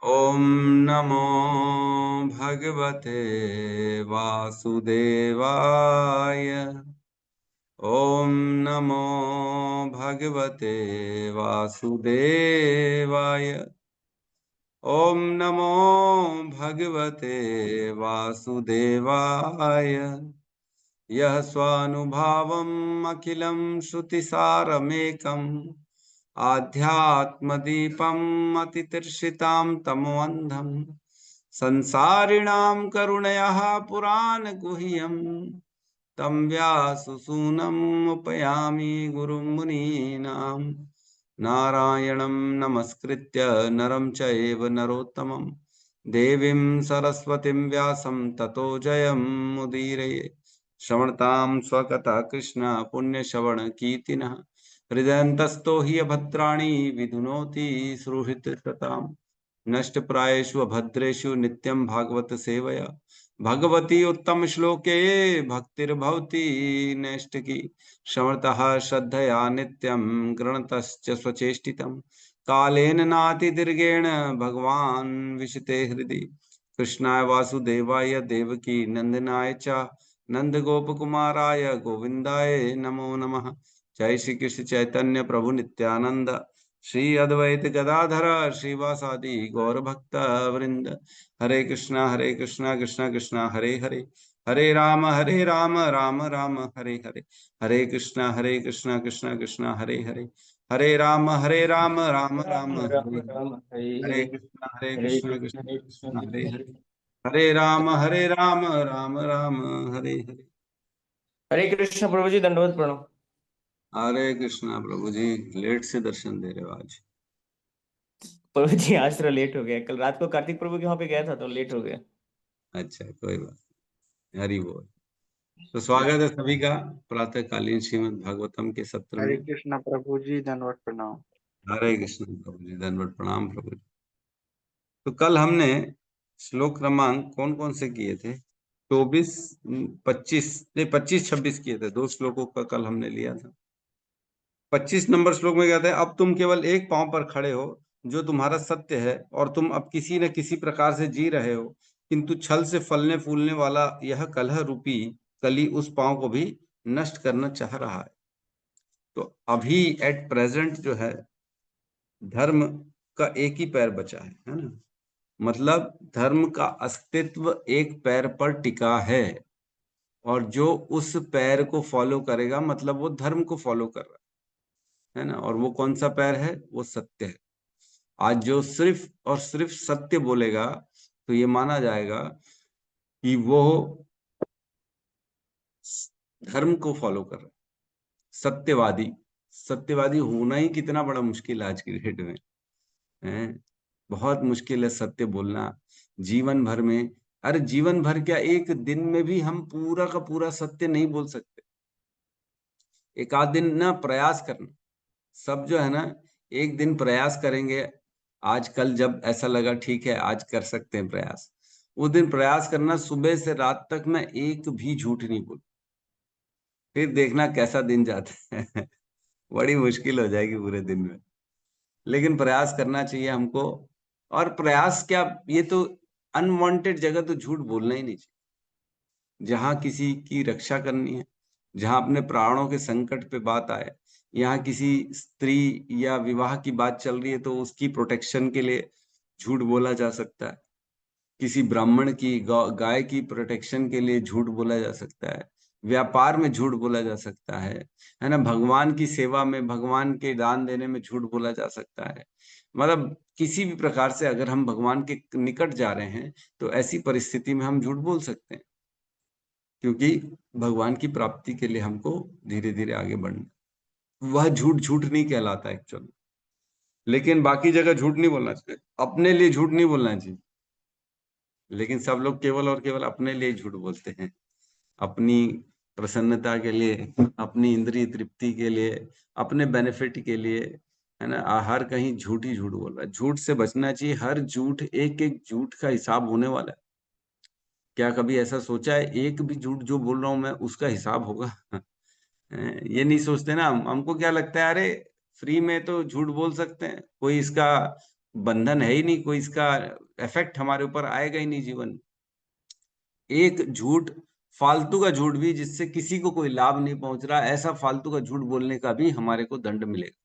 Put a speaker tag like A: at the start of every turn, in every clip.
A: ॐ नमो भगवते वासुदेवाय। ॐ नमो भगवते वासुदेवाय। ॐ नमो भगवते वासुदेवाय। यः स्वानुभावम् अखिलं श्रुतिसारमेकम् आध्यात्मदीपम् अतितीर्षितां तमोऽन्धम् संसारिणां करुणयाः पुराणगुह्यम् तं व्याससूनम् उपयामि गुरुं मुनीनाम्। नारायणं नमस्कृत्य नरं चैव नरोत्तमं देवीं सरस्वतीं व्यासं ततो जयमुदीरये। श्रवणतां स्वकथा कृष्ण पुण्यश्रवण कीर्तिनः हृदयन्तस्थो हि भद्राणि विधुनोति सुहृत्सताम्। नष्टप्रायेषु भद्रेषु नित्यं भागवत सेवया भगवती उत्तम श्लोके भक्तिर्भवति नैष्टिकी। श्रवणतः श्रद्धया नित्यं गृणतश्च स्वचेष्टितं कालेन नातिदीर्घेण भगवान् विशते हृदि। कृष्णाय वासुदेवाय देवकी नंदनाय च नंद गोपकुमाराय गोविंदाय नमो नमः। जय श्री कृष्ण चैतन्य प्रभु नित्यानंद श्री अद्वैत गदाधर श्रीवासादि गौर भक्त वृंद। हरे कृष्णा कृष्णा कृष्णा हरे हरे, हरे राम राम राम हरे हरे, हरे कृष्णा कृष्णा कृष्णा हरे हरे, हरे राम राम राम हरे
B: राम
A: हरे,
B: राम हरे
A: हरे
B: हरे। हरे
A: कृष्णा
B: कृष्ण
A: कृष्णा
B: हरे कृष्ण
A: कृष्णा हरे
B: कृष्ण।
A: हरे, हरे राम राम हरे हरे।
B: हरे कृष्ण प्रभु जी, दंडवत प्रणाम।
A: हरे कृष्णा प्रभु जी, लेट से दर्शन दे रहे हो आज।
B: प्रभु जी आज थोड़ा लेट हो गया, कल रात को कार्तिक प्रभु के वहां पे गया था तो लेट हो गया।
A: अच्छा, कोई बात नहीं, हरि बोल। तो स्वागत है सभी का प्रातःकालीन श्रीमद् भागवतम के सत्र
C: हरे
A: में।
C: कृष्णा प्रभु जी, दंडवत प्रणाम।
A: हरे कृष्ण प्रभु जी, दंडवत प्रणाम प्रभु जी। तो कल हमने श्लोक क्रमांक कौन कौन से किए थे? 24, 25 नहीं, 25, 26 किए थे। दो श्लोकों का कल हमने लिया था। 25 नंबर श्लोक में कहते हैं, अब तुम केवल एक पांव पर खड़े हो जो तुम्हारा सत्य है, और तुम अब किसी न किसी प्रकार से जी रहे हो, किंतु छल से फलने फूलने वाला यह कलह रूपी कली उस पांव को भी नष्ट करना चाह रहा है। तो अभी एट प्रेजेंट जो है, धर्म का एक ही पैर बचा है ना। मतलब धर्म का अस्तित्व एक पैर पर टिका है, और जो उस पैर को फॉलो करेगा मतलब वो धर्म को फॉलो कर रहा है ना। और वो कौन सा पैर है? वो सत्य है। आज जो सिर्फ और सिर्फ सत्य बोलेगा तो ये माना जाएगा कि वो धर्म को फॉलो कर रहा है, सत्यवादी। सत्यवादी होना ही कितना बड़ा मुश्किल है आज की डेट में, है। बहुत मुश्किल है सत्य बोलना जीवन भर में। अरे जीवन भर क्या, एक दिन में भी हम पूरा का पूरा सत्य नहीं बोल सकते। एक आध दिन ना प्रयास करना, सब जो है ना, एक दिन प्रयास करेंगे। आज कल जब ऐसा लगा ठीक है आज कर सकते हैं प्रयास, उस दिन प्रयास करना सुबह से रात तक मैं एक भी झूठ नहीं बोल, फिर देखना कैसा दिन जाता है। बड़ी मुश्किल हो जाएगी पूरे दिन में। लेकिन प्रयास करना चाहिए हमको। और प्रयास क्या, ये तो अनवांटेड जगह तो झूठ बोलना ही नहीं चाहिए। जहां किसी की रक्षा करनी है, जहां अपने प्राणों के संकट पे बात आए, यहाँ किसी स्त्री या विवाह की बात चल रही है तो उसकी प्रोटेक्शन के लिए झूठ बोला जा सकता है। किसी ब्राह्मण की गाय की प्रोटेक्शन के लिए झूठ बोला जा सकता है। व्यापार में झूठ बोला जा सकता है ना। भगवान की सेवा में, भगवान के दान देने में झूठ बोला जा सकता है। मतलब किसी भी प्रकार से अगर हम भगवान के निकट जा रहे हैं तो ऐसी परिस्थिति में हम झूठ बोल सकते हैं, क्योंकि भगवान की प्राप्ति के लिए हमको धीरे धीरे आगे बढ़ना। वह झूठ झूठ नहीं कहलाता एक्चुअली। लेकिन बाकी जगह झूठ नहीं बोलना चाहिए, अपने लिए झूठ नहीं बोलना चाहिए। लेकिन सब लोग केवल और केवल अपने लिए झूठ बोलते हैं, अपनी प्रसन्नता के लिए, अपनी इंद्रिय तृप्ति के लिए, अपने बेनिफिट के लिए, है ना। हर कहीं झूठ ही झूठ बोल रहा है। झूठ से बचना चाहिए। हर झूठ, एक एक झूठ का हिसाब होने वाला है। क्या कभी ऐसा सोचा है एक भी झूठ जो बोल रहा हूं मैं उसका हिसाब होगा? ये नहीं सोचते ना। हमको क्या लगता है, अरे फ्री में तो झूठ बोल सकते हैं, कोई इसका बंधन है ही नहीं, कोई इसका इफेक्ट हमारे ऊपर आएगा ही नहीं जीवन। एक झूठ, फालतू का झूठ भी जिससे किसी को कोई लाभ नहीं पहुंच रहा, ऐसा फालतू का झूठ बोलने का भी हमारे को दंड मिलेगा।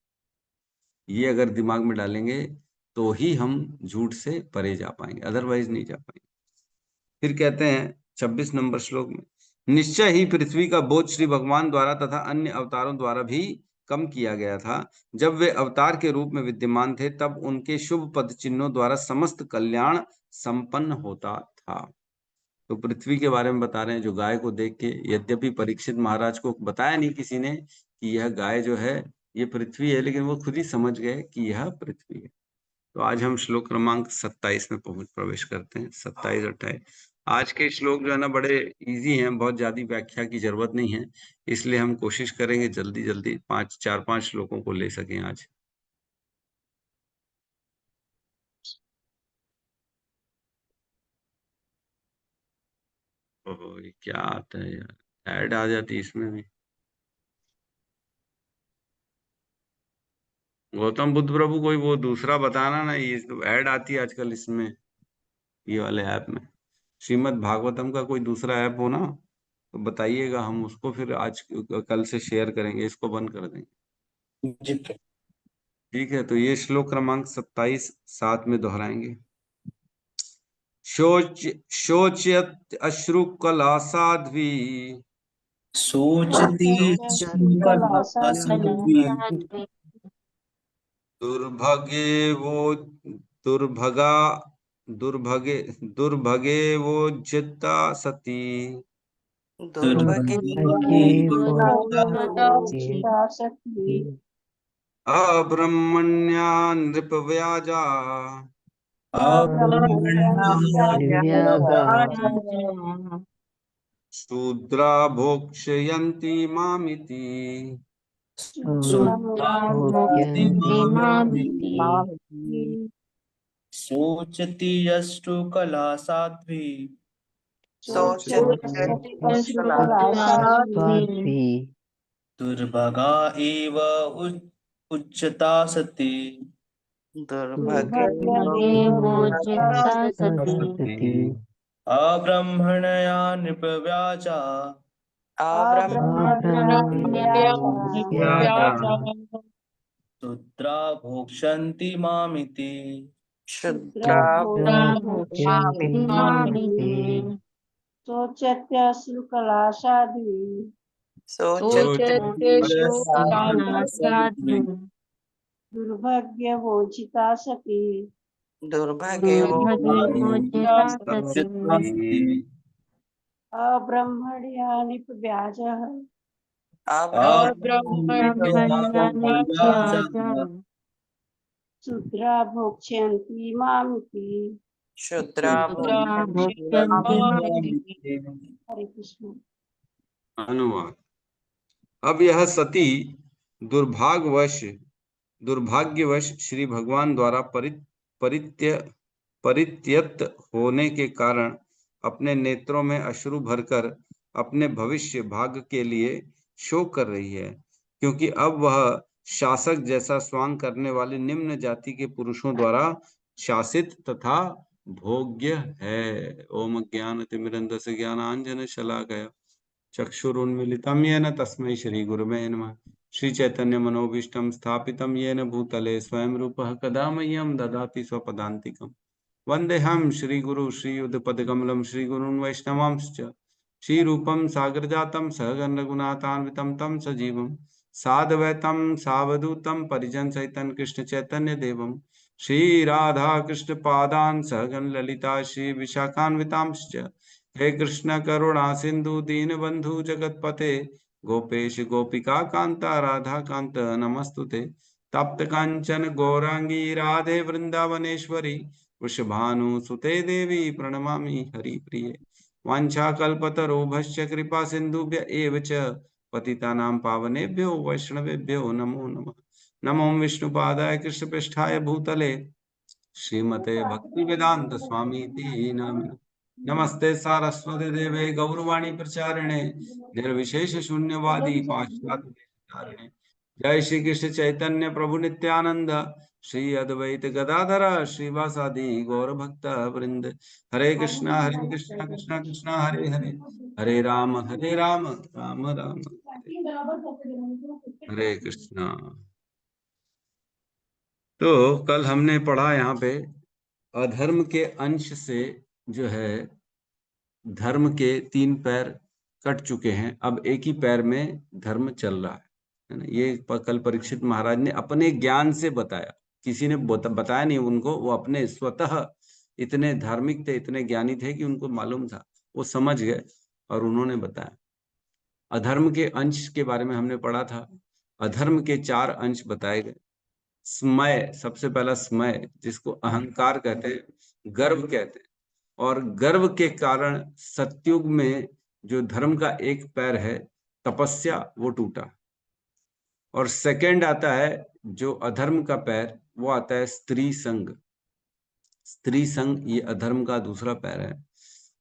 A: ये अगर दिमाग में डालेंगे तो ही हम झूठ से परे जा पाएंगे, अदरवाइज नहीं जा पाएंगे। फिर कहते हैं 26 नंबर श्लोक में, निश्चय ही पृथ्वी का बोझ श्री भगवान द्वारा तथा अन्य अवतारों द्वारा भी कम किया गया था। जब वे अवतार के रूप में विद्यमान थे तब उनके शुभ पद चिन्हों द्वारा समस्त कल्याण संपन्न होता था। तो पृथ्वी के बारे में बता रहे हैं, जो गाय को देख के, यद्यपि परीक्षित महाराज को बताया नहीं किसी ने कि यह गाय जो है ये पृथ्वी है, लेकिन वो खुद ही समझ गए कि यह पृथ्वी है। तो आज हम श्लोक क्रमांक 27 में प्रवेश करते हैं। 27 28 आज के श्लोक जो है ना बड़े इजी हैं, बहुत ज्यादा व्याख्या की जरूरत नहीं है, इसलिए हम कोशिश करेंगे जल्दी जल्दी 4-5 श्लोकों को ले सकें आज। ओहो, ये क्या आता है यार, ऐड आ जाती इसमें भी। गौतम बुद्ध प्रभु कोई वो दूसरा बताना ना, ये तो ऐड आती है आजकल इसमें, ये वाले ऐप में। श्रीमद् भागवतम का कोई दूसरा ऐप हो ना तो बताइएगा, हम उसको फिर आज कल से शेयर करेंगे, इसको बंद कर देंगे।
C: जी
A: ठीक है, तो ये श्लोक क्रमांक 27 साथ में दोहराएंगे। शोच्यत अश्रु कला साध्वी,
C: सोचती
A: दुर्भगे वो दुर्भगा दुर्भगे दुर्भगे वो जिता सती, अब्रह्मण्या नृपव्याजा, शूद्रा भोक्ष्यन्ति मामिति।
C: सोचती अष्टु कला साध्वी दुर्भगा एव उच्चता सती, अब्रह्मणया नृपव्याजा, शूद्रा भोक्ष्यन्ति मामिति।
D: दुर्भाग्यवोचिता सती, अब्रह्मण्या निपव्याजः, शूद्रा भोक्ष्यन्ति मामिति। हरे कृष्ण।
A: अनुवाद। अब यह सती दुर्भाग्यवश श्री भगवान द्वारा परित्यक्त होने के कारण अपने नेत्रों में अश्रु भरकर अपने भविष्य भाग्य के लिए शोक कर रही है, क्योंकि अब वह शासक जैसा स्वांग करने वाले निम्न जाति के पुरुषों द्वारा शासित तथा भोग्य है। ओम ज्ञानतिमिरन्धस्य ज्ञानांजन शलाकया चक्षुरुन्मीलितं येन तस्मै श्री गुरुवे नमः। श्री चैतन्य मनोभीष्टं स्थापितं येन भूतले स्वयं रूपः कदा मह्यं ददाति स्वपदान्तिकम्। वन्देऽहं श्रीगुरु श्रीयुतपदकमलं श्रीगुरून् वैष्णवांश्च श्रीरूपं सागरजातं सहगण रघुनाथान्वितं तं सजीवं साद्वैतं सावधूतं परिजन सहितं कृष्ण चैतन्य देवं श्री राधा कृष्ण पादान् सहगण ललिता श्री विशाखान्वितांश्च। हे कृष्ण करुणा सिंधु दीनबंधु जगतपते गोपेश गोपिका कांता राधा कांत नमस्तुते। तप्त कांचन गौरांगी राधे वृंदावनेश्वरी वृषभानुसुते देवी प्रणमामि हरिप्रिये। वाञ्छाकल्पतरुभ्यश्च कृपा सिन्धुभ्य एव च पतितानां पावनेभ्यो वैष्णवेभ्यो नमो नमः। नमो विष्णुपादाय कृष्णपृष्ठाय भूतले श्रीमते भक्तिवेदांत स्वामी इति नामिने। नमस्ते सारस्वती देवे गौरवाणी प्रचारिणे निर्विशेष शून्यवादी पाश्चात्य। जय श्री कृष्ण चैतन्य प्रभु नित्यानंद श्री अद्वैत गदाधर श्रीवासादि गौर भक्त वृंद। हरे कृष्णा कृष्णा कृष्णा हरे हरे, हरे राम राम राम हरे कृष्णा। तो कल हमने पढ़ा यहाँ पे अधर्म के अंश से जो है धर्म के 3 पैर कट चुके हैं, अब एक ही पैर में धर्म चल रहा है ना। ये कल परीक्षित महाराज ने अपने ज्ञान से बताया, किसी ने बताया नहीं उनको, वो अपने स्वतः इतने धार्मिक थे, इतने ज्ञानी थे कि उनको मालूम था, वो समझ गए और उन्होंने बताया। अधर्म के अंश के बारे में हमने पढ़ा था। अधर्म के 4 अंश बताए गए। स्मय, सबसे पहला स्मय, जिसको अहंकार कहते हैं, गर्व कहते हैं, और गर्व के कारण सतयुग में जो धर्म का एक पैर है तपस्या, वो टूटा। और सेकंड आता है जो अधर्म का पैर, वो आता है स्त्री संग। स्त्री संग ये अधर्म का दूसरा पैर है।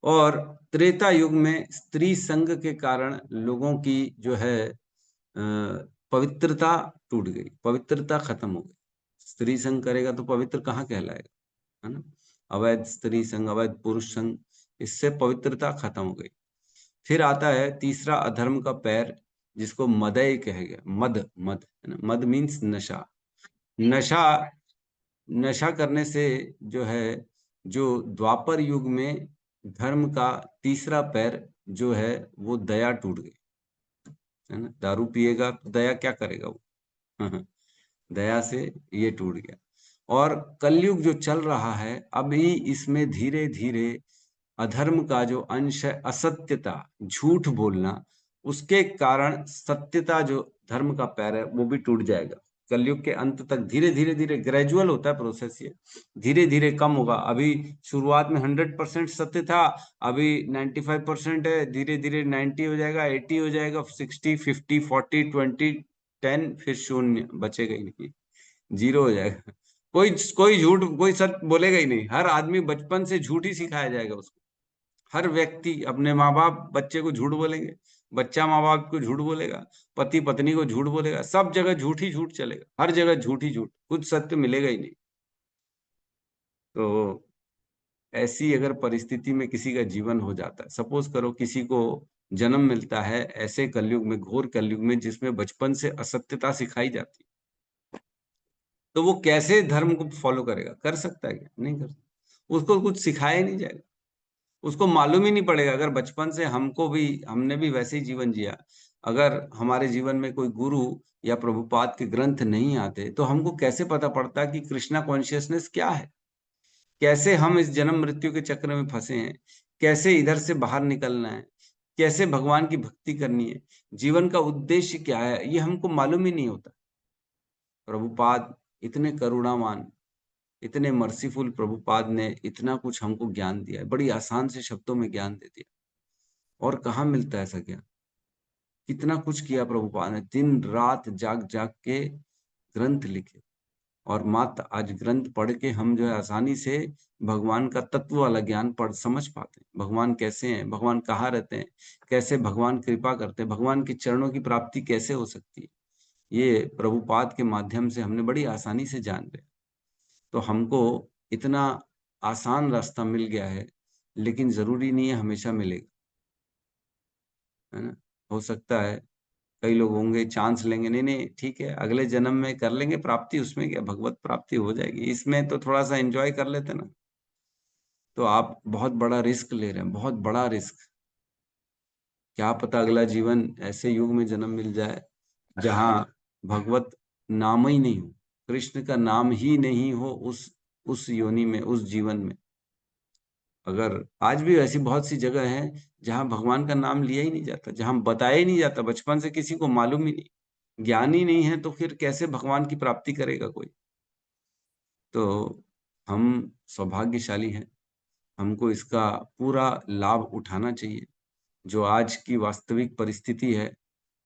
A: और त्रेता युग में स्त्री संग के कारण लोगों की जो है पवित्रता टूट गई, पवित्रता खत्म हो गई। स्त्री संग करेगा तो पवित्र कहाँ कहलाएगा, है ना। अवैध स्त्री संग, अवैध पुरुष संग, इससे पवित्रता खत्म हो गई। फिर आता है तीसरा अधर्म का पैर, जिसको मदय कहेगा। मद, मद है ना, मद मीन्स नशा। नशा, नशा करने से जो है, जो द्वापर युग में धर्म का तीसरा पैर जो है वो दया टूट गई, है ना। दारू पिएगा तो दया क्या करेगा वो दया से ये टूट गया। और कलयुग जो चल रहा है अभी, इसमें धीरे धीरे अधर्म का जो अंश है, असत्यता, झूठ बोलना, उसके कारण सत्यता जो धर्म का पैर है वो भी टूट जाएगा। कलयुग के अंत तक धीरे धीरे धीरे, ग्रेजुअल होता है प्रोसेस, ये धीरे धीरे कम होगा। अभी शुरुआत में 100% सत्य था, अभी 95% है, धीरे धीरे 90 हो जाएगा, 80 हो जाएगा, 60, 50, 40, 20, 10, फिर शून्य बचेगा ही नहीं, 0 हो जाएगा। कोई झूठ, कोई सत्य बोलेगा ही नहीं। हर आदमी बचपन से झूठ ही सिखाया जाएगा उसको। हर व्यक्ति, अपने माँ बाप बच्चे को झूठ बोलेंगे, बच्चा माँ बाप को झूठ बोलेगा, पति पत्नी को झूठ बोलेगा, सब जगह झूठ ही झूठ चलेगा, हर जगह झूठ ही झूठ, कुछ सत्य मिलेगा ही नहीं। तो ऐसी अगर परिस्थिति में किसी का जीवन हो जाता है, सपोज करो किसी को जन्म मिलता है ऐसे कलयुग में, घोर कलयुग में, जिसमें बचपन से असत्यता सिखाई जाती है, तो वो कैसे धर्म को फॉलो करेगा? कर सकता है क्या? नहीं कर सकता। उसको कुछ सिखाया ही नहीं जाएगा, उसको मालूम ही नहीं पड़ेगा। अगर बचपन से हमने भी वैसे ही जीवन जिया, अगर हमारे जीवन में कोई गुरु या प्रभुपाद के ग्रंथ नहीं आते तो हमको कैसे पता पड़ता कि कृष्णा कॉन्शियसनेस क्या है, कैसे हम इस जन्म मृत्यु के चक्र में फंसे हैं, कैसे इधर से बाहर निकलना है, कैसे भगवान की भक्ति करनी है, जीवन का उद्देश्य क्या है, ये हमको मालूम ही नहीं होता। प्रभुपाद इतने करुणावान, इतने मर्सीफुल प्रभुपाद ने इतना कुछ हमको ज्ञान दिया है, बड़ी आसान से शब्दों में ज्ञान दे दिया। और कहाँ मिलता है ऐसा ज्ञान? कितना कुछ किया प्रभुपाद ने, दिन रात जाग जाग के ग्रंथ लिखे, और मात्र आज ग्रंथ पढ़ के हम जो है आसानी से भगवान का तत्व वाला ज्ञान पढ़ समझ पाते हैं। भगवान कैसे हैं, भगवान कहाँ रहते हैं, कैसे भगवान कृपा करते हैं, भगवान के चरणों की प्राप्ति कैसे हो सकती है, ये प्रभुपाद के माध्यम से हमने बड़ी आसानी से जान लिया। तो हमको इतना आसान रास्ता मिल गया है, लेकिन जरूरी नहीं है हमेशा मिलेगा, है ना। हो सकता है कई लोग होंगे चांस लेंगे, नहीं नहीं ठीक है अगले जन्म में कर लेंगे प्राप्ति, उसमें क्या, भगवत प्राप्ति हो जाएगी, इसमें तो थोड़ा सा एंजॉय कर लेते ना। तो आप बहुत बड़ा रिस्क ले रहे हैं, बहुत बड़ा रिस्क। क्या पता अगला जीवन ऐसे युग में जन्म मिल जाए जहां भगवत नाम ही नहीं हो, कृष्ण का नाम ही नहीं हो उस योनि में, उस जीवन में। अगर आज भी ऐसी बहुत सी जगह हैं जहां भगवान का नाम लिया ही नहीं जाता, जहां बताया ही नहीं जाता, बचपन से किसी को मालूम ही नहीं, ज्ञान ही नहीं है, तो फिर कैसे भगवान की प्राप्ति करेगा कोई? तो हम सौभाग्यशाली हैं, हमको इसका पूरा लाभ उठाना चाहिए। जो आज की वास्तविक परिस्थिति है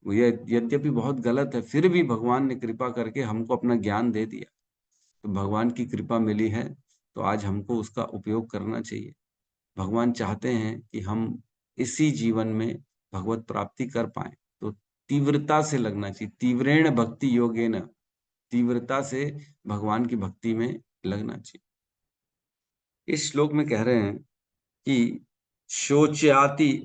A: वो ये यद्यपि बहुत गलत है, फिर भी भगवान ने कृपा करके हमको अपना ज्ञान दे दिया, तो भगवान की कृपा मिली है, तो आज हमको उसका उपयोग करना चाहिए। भगवान चाहते हैं कि हम इसी जीवन में भगवत प्राप्ति कर पाए, तो तीव्रता से लगना चाहिए। तीव्रेण भक्ति योगेन तीव्रता से भगवान की भक्ति में लगना चाहिए। इस श्लोक में कह रहे हैं कि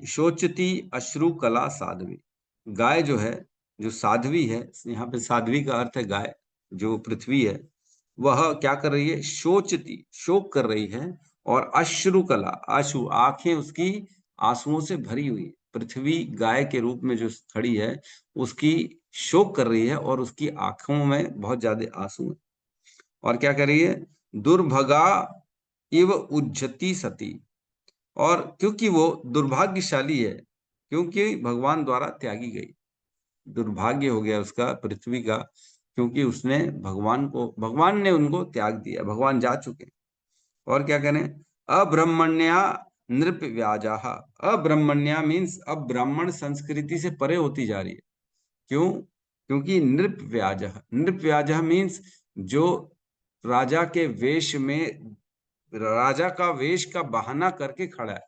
A: शोचती अश्रु कला साध्वी। गाय जो है, जो साध्वी है, यहाँ पे साध्वी का अर्थ है गाय, जो पृथ्वी है, वह क्या कर रही है? शोचती, शोक कर रही है। और अश्रु कला, आंसू, आंखें उसकी आंसुओं से भरी हुई है। पृथ्वी गाय के रूप में जो खड़ी है, उसकी शोक कर रही है और उसकी आंखों में बहुत ज्यादा आंसू है। और क्या कर रही है? दुर्भगा इव उज्जति सती। और क्योंकि वो दुर्भाग्यशाली है, क्योंकि भगवान द्वारा त्यागी गई, दुर्भाग्य हो गया उसका, पृथ्वी का, क्योंकि उसने भगवान ने उनको त्याग दिया, भगवान जा चुके। और क्या करें? अब्रह्मण्या नृप व्याजा। अब्रह्मण्या मीन्स अब ब्राह्मण संस्कृति से परे होती जा रही है। क्यों? क्योंकि नृप व्याज मीन्स जो राजा के वेश में, राजा का वेश का बहाना करके खड़ा है।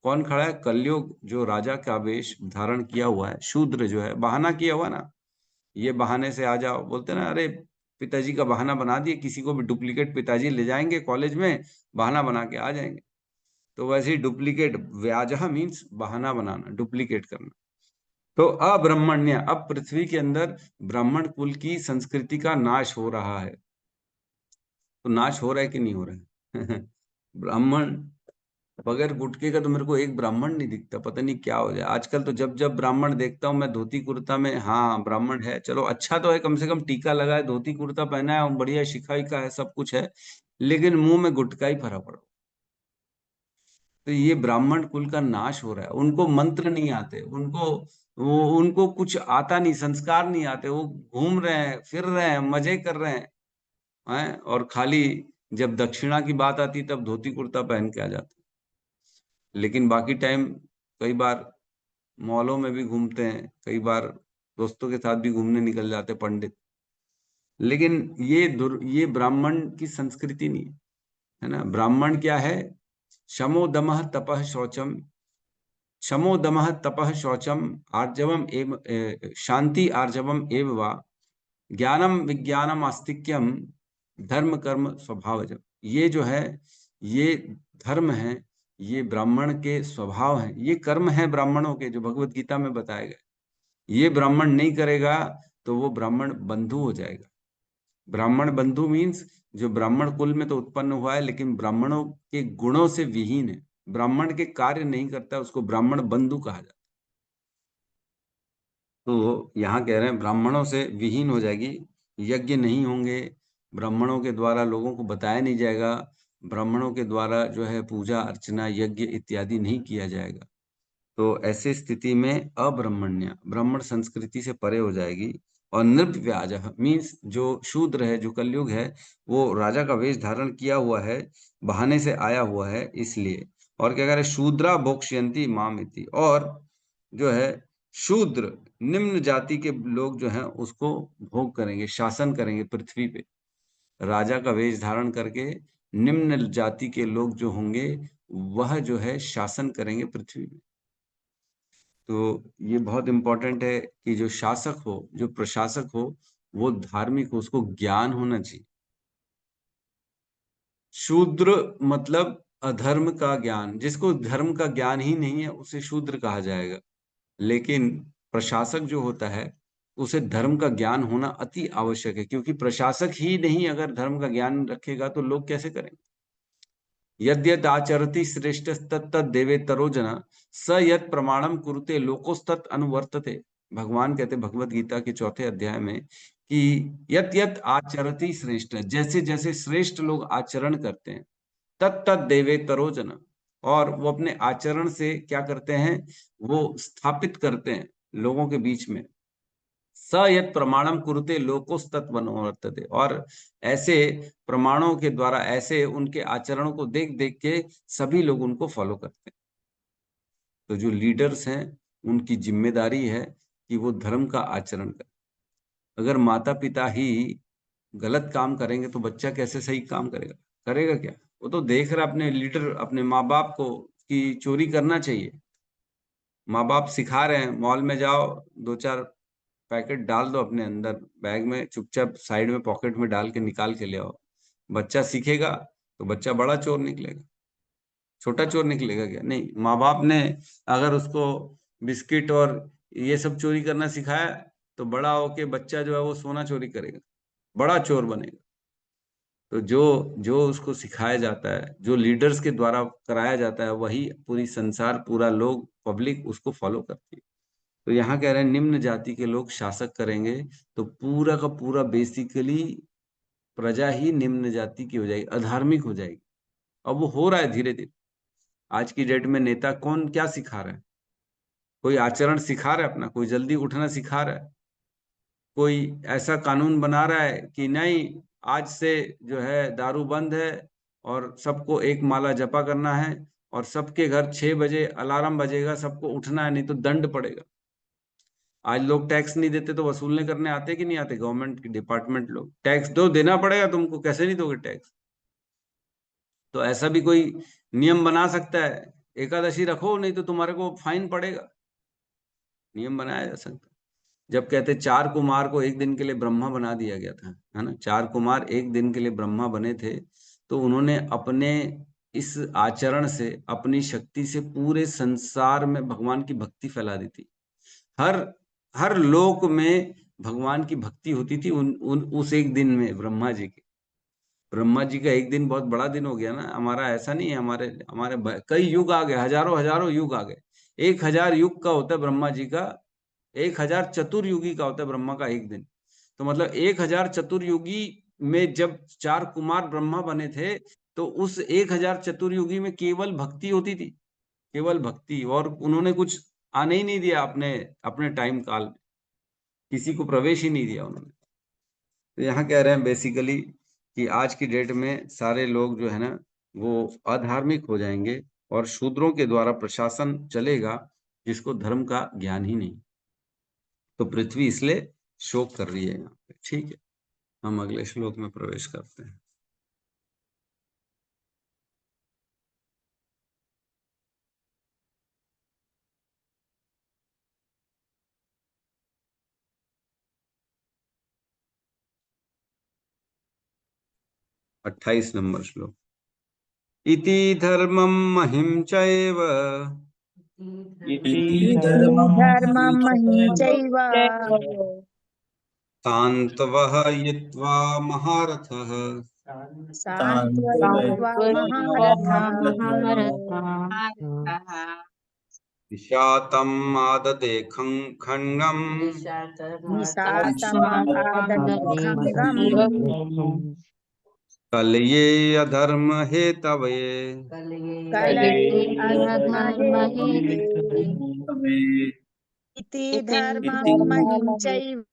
A: कौन खड़ा है? कलयुग जो राजा का वेश धारण किया हुआ है, शूद्र जो है, बहाना किया हुआ ना, ये बहाने से आ जाओ, बोलते ना, अरे पिताजी का बहाना बना दिए, किसी को भी डुप्लीकेट पिताजी ले जाएंगे कॉलेज में, बहाना बना के आ जाएंगे। तो वैसे ही डुप्लीकेट, व्याजह मीन्स बहाना बनाना, डुप्लीकेट करना। तो अब्रह्मण्य, अब पृथ्वी के अंदर ब्राह्मण कुल की संस्कृति का नाश हो रहा है। तो नाश हो रहा है कि नहीं हो रहा है? ब्राह्मण, बगैर गुटके का तो मेरे को एक ब्राह्मण नहीं दिखता, पता नहीं क्या हो जाए आजकल। तो जब जब ब्राह्मण देखता हूँ मैं धोती कुर्ता में, हाँ ब्राह्मण है, चलो अच्छा तो है, कम से कम टीका लगा है, धोती कुर्ता पहना है, बढ़िया शिखा का है, सब कुछ है, लेकिन मुंह में गुटका ही भरा पड़ा। तो ये ब्राह्मण कुल का नाश हो रहा है। उनको मंत्र नहीं आते, उनको कुछ आता नहीं, संस्कार नहीं आते, वो घूम रहे हैं, फिर रहे हैं, मजे कर रहे हैं, और खाली जब दक्षिणा की बात आती तब धोती कुर्ता पहन के आ जाते। लेकिन बाकी टाइम कई बार मॉलों में भी घूमते हैं, कई बार दोस्तों के साथ भी घूमने निकल जाते पंडित। लेकिन ये ब्राह्मण की संस्कृति नहीं है ना। ब्राह्मण क्या है? शमो दमः तपः शौचम, शमो दमः तपः शौचम आर्जवम एव शांति आर्जवम एव वा ज्ञानम विज्ञानम आस्तिक्यम धर्म कर्म स्वभावजम। ये जो है, ये धर्म है, ये ब्राह्मण के स्वभाव है, ये कर्म है ब्राह्मणों के, जो भगवत गीता में बताए गए। ये ब्राह्मण नहीं करेगा तो वो ब्राह्मण बंधु हो जाएगा। ब्राह्मण बंधु मीन्स जो ब्राह्मण कुल में तो उत्पन्न हुआ है, लेकिन ब्राह्मणों के गुणों से विहीन है, ब्राह्मण के कार्य नहीं करता, उसको ब्राह्मण बंधु कहा जाता है। तो यहाँ कह रहे हैं ब्राह्मणों से विहीन हो जाएगी, यज्ञ नहीं होंगे, ब्राह्मणों के द्वारा लोगों को बताया नहीं जाएगा, ब्राह्मणों के द्वारा जो है पूजा अर्चना यज्ञ इत्यादि नहीं किया जाएगा। तो ऐसे स्थिति में अब्रह्मण्य, ब्राह्मण संस्कृति से परे हो जाएगी। और नृप व्याज मीन्स जो शूद्र है, जो कलयुग है, वो राजा का वेश धारण किया हुआ है, बहाने से आया हुआ है, इसलिए। और क्या कह रहे? शूद्रा भोक्ष्यन्ति मामिति। और जो है शूद्र, निम्न जाति के लोग जो हैं उसको भोग करेंगे, शासन करेंगे पृथ्वी पे। राजा का वेश धारण करके निम्न जाति के लोग जो होंगे, वह जो है शासन करेंगे पृथ्वी पे। तो ये बहुत इंपॉर्टेंट है कि जो शासक हो, जो प्रशासक हो, वो धार्मिक हो, उसको ज्ञान होना चाहिए। शूद्र मतलब अधर्म का ज्ञान, जिसको धर्म का ज्ञान ही नहीं है उसे शूद्र कहा जाएगा। लेकिन प्रशासक जो होता है, उसे धर्म का ज्ञान होना अति आवश्यक है, क्योंकि प्रशासक ही नहीं अगर धर्म का ज्ञान रखेगा तो लोग कैसे करेंगे? यद्यत आचरति श्रेष्ठ तत्त देवेतरो जना स यत प्रमाणम कुरुते लोकोस्तत् अनुवर्तते। भगवान कहते भगवत गीता के 4थे अध्याय में कि यत यत आचरति श्रेष्ठ, जैसे जैसे श्रेष्ठ लोग आचरण करते हैं, तत्त देवेतरो जना, और वो अपने आचरण से क्या करते हैं? वो स्थापित करते हैं लोगों के बीच में। स यत प्रमाणम कुरुते लोकोस्तत् अनुवर्तते। और ऐसे प्रमाणों के द्वारा, ऐसे उनके आचरणों को देख देख के सभी लोग उनको फॉलो करते हैं। तो जो लीडर्स हैं, उनकी जिम्मेदारी है कि वो धर्म का आचरण करें। अगर माता पिता ही गलत काम करेंगे तो बच्चा कैसे सही काम करेगा? करेगा क्या? वो तो देख रहा अपने लीडर, अपने माँ बाप को कि चोरी करना चाहिए, माँ बाप सिखा रहे हैं, मॉल में जाओ, 2-4 पैकेट डाल दो अपने अंदर बैग में, चुपचाप साइड में पॉकेट में डाल के निकाल के ले आओ। बच्चा सीखेगा तो बच्चा बड़ा चोर निकलेगा, छोटा चोर निकलेगा क्या? नहीं। माँ बाप ने अगर उसको बिस्किट और ये सब चोरी करना सिखाया तो बड़ा होके बच्चा जो है वो सोना चोरी करेगा, बड़ा चोर बनेगा। तो जो जो उसको सिखाया जाता है, जो लीडर्स के द्वारा कराया जाता है, वही पूरी संसार, पूरा लोग, पब्लिक उसको फॉलो करती है। तो यहाँ कह रहे हैं निम्न जाति के लोग शासक करेंगे तो पूरा का पूरा बेसिकली प्रजा ही निम्न जाति की हो जाएगी, अधार्मिक हो जाएगी। अब वो हो रहा है धीरे धीरे। आज की डेट में नेता कौन क्या सिखा रहा है? कोई आचरण सिखा रहा है अपना? कोई जल्दी उठना सिखा रहा है? कोई ऐसा कानून बना रहा है कि नहीं आज से जो है दारू बंद है और सबको एक माला जपा करना है और सबके घर 6 बजे अलार्म बजेगा, सबको उठना है, नहीं तो दंड पड़ेगा। आज लोग टैक्स नहीं देते तो वसूलने करने आते कि नहीं आते? गवर्नमेंट के डिपार्टमेंट लोग, टैक्स दो, देना पड़ेगा तुमको, कैसे नहीं दोगे टैक्स? तो ऐसा भी कोई नियम बना सकता है, एकादशी रखो नहीं तो तुम्हारे को फाइन पड़ेगा, नियम बनाया जा सकता है। जब कहते 4 कुमार को एक दिन के लिए ब्रह्मा बना दिया गया था, है ना, 4 कुमार एक दिन के लिए ब्रह्मा बने थे, तो उन्होंने अपने इस आचरण से, अपनी शक्ति से पूरे संसार में भगवान की भक्ति फैला दी थी। हर हर लोक में भगवान की भक्ति होती थी उस एक दिन में। ब्रह्मा जी का एक दिन बहुत बड़ा दिन हो गया ना। हमारा ऐसा नहीं है, हमारे हमारे कई युग आ गए, हजारों हजारों युग आ गए। 1000 युग का होता है ब्रह्मा जी का, 1000 चतुर्युगी का होता है ब्रह्मा का एक दिन। तो मतलब 1000 चतुर्युगी में जब 4 कुमार ब्रह्मा बने थे, तो उस 1000 चतुर्युगी में केवल भक्ति होती थी, केवल भक्ति। और उन्होंने कुछ आने ही नहीं दिया अपने अपने टाइम काल में, किसी को प्रवेश ही नहीं दिया उन्होंने। तो यहाँ कह रहे हैं बेसिकली कि आज की डेट में सारे लोग जो है ना वो अधार्मिक हो जाएंगे और शूद्रों के द्वारा प्रशासन चलेगा, जिसको धर्म का ज्ञान ही नहीं। तो पृथ्वी इसलिए शोक कर रही है यहाँ पे। ठीक है, हम अगले श्लोक में प्रवेश करते हैं। अट्ठाईस नंबर श्लोक। इति धर्मं महिं चैव
C: इति
E: धर्मं
C: धर्मं
E: महीं चैव
A: सान्त्वयित्वा महारथः
E: सान्त्वयित्वा महारथः
A: निशातम् आददे खड्गम्
E: निशातमाददे खड्गम्
A: कलये अधर्म हेतवे
E: कलये अधर्महेतवे इति धर्मं महीं चैव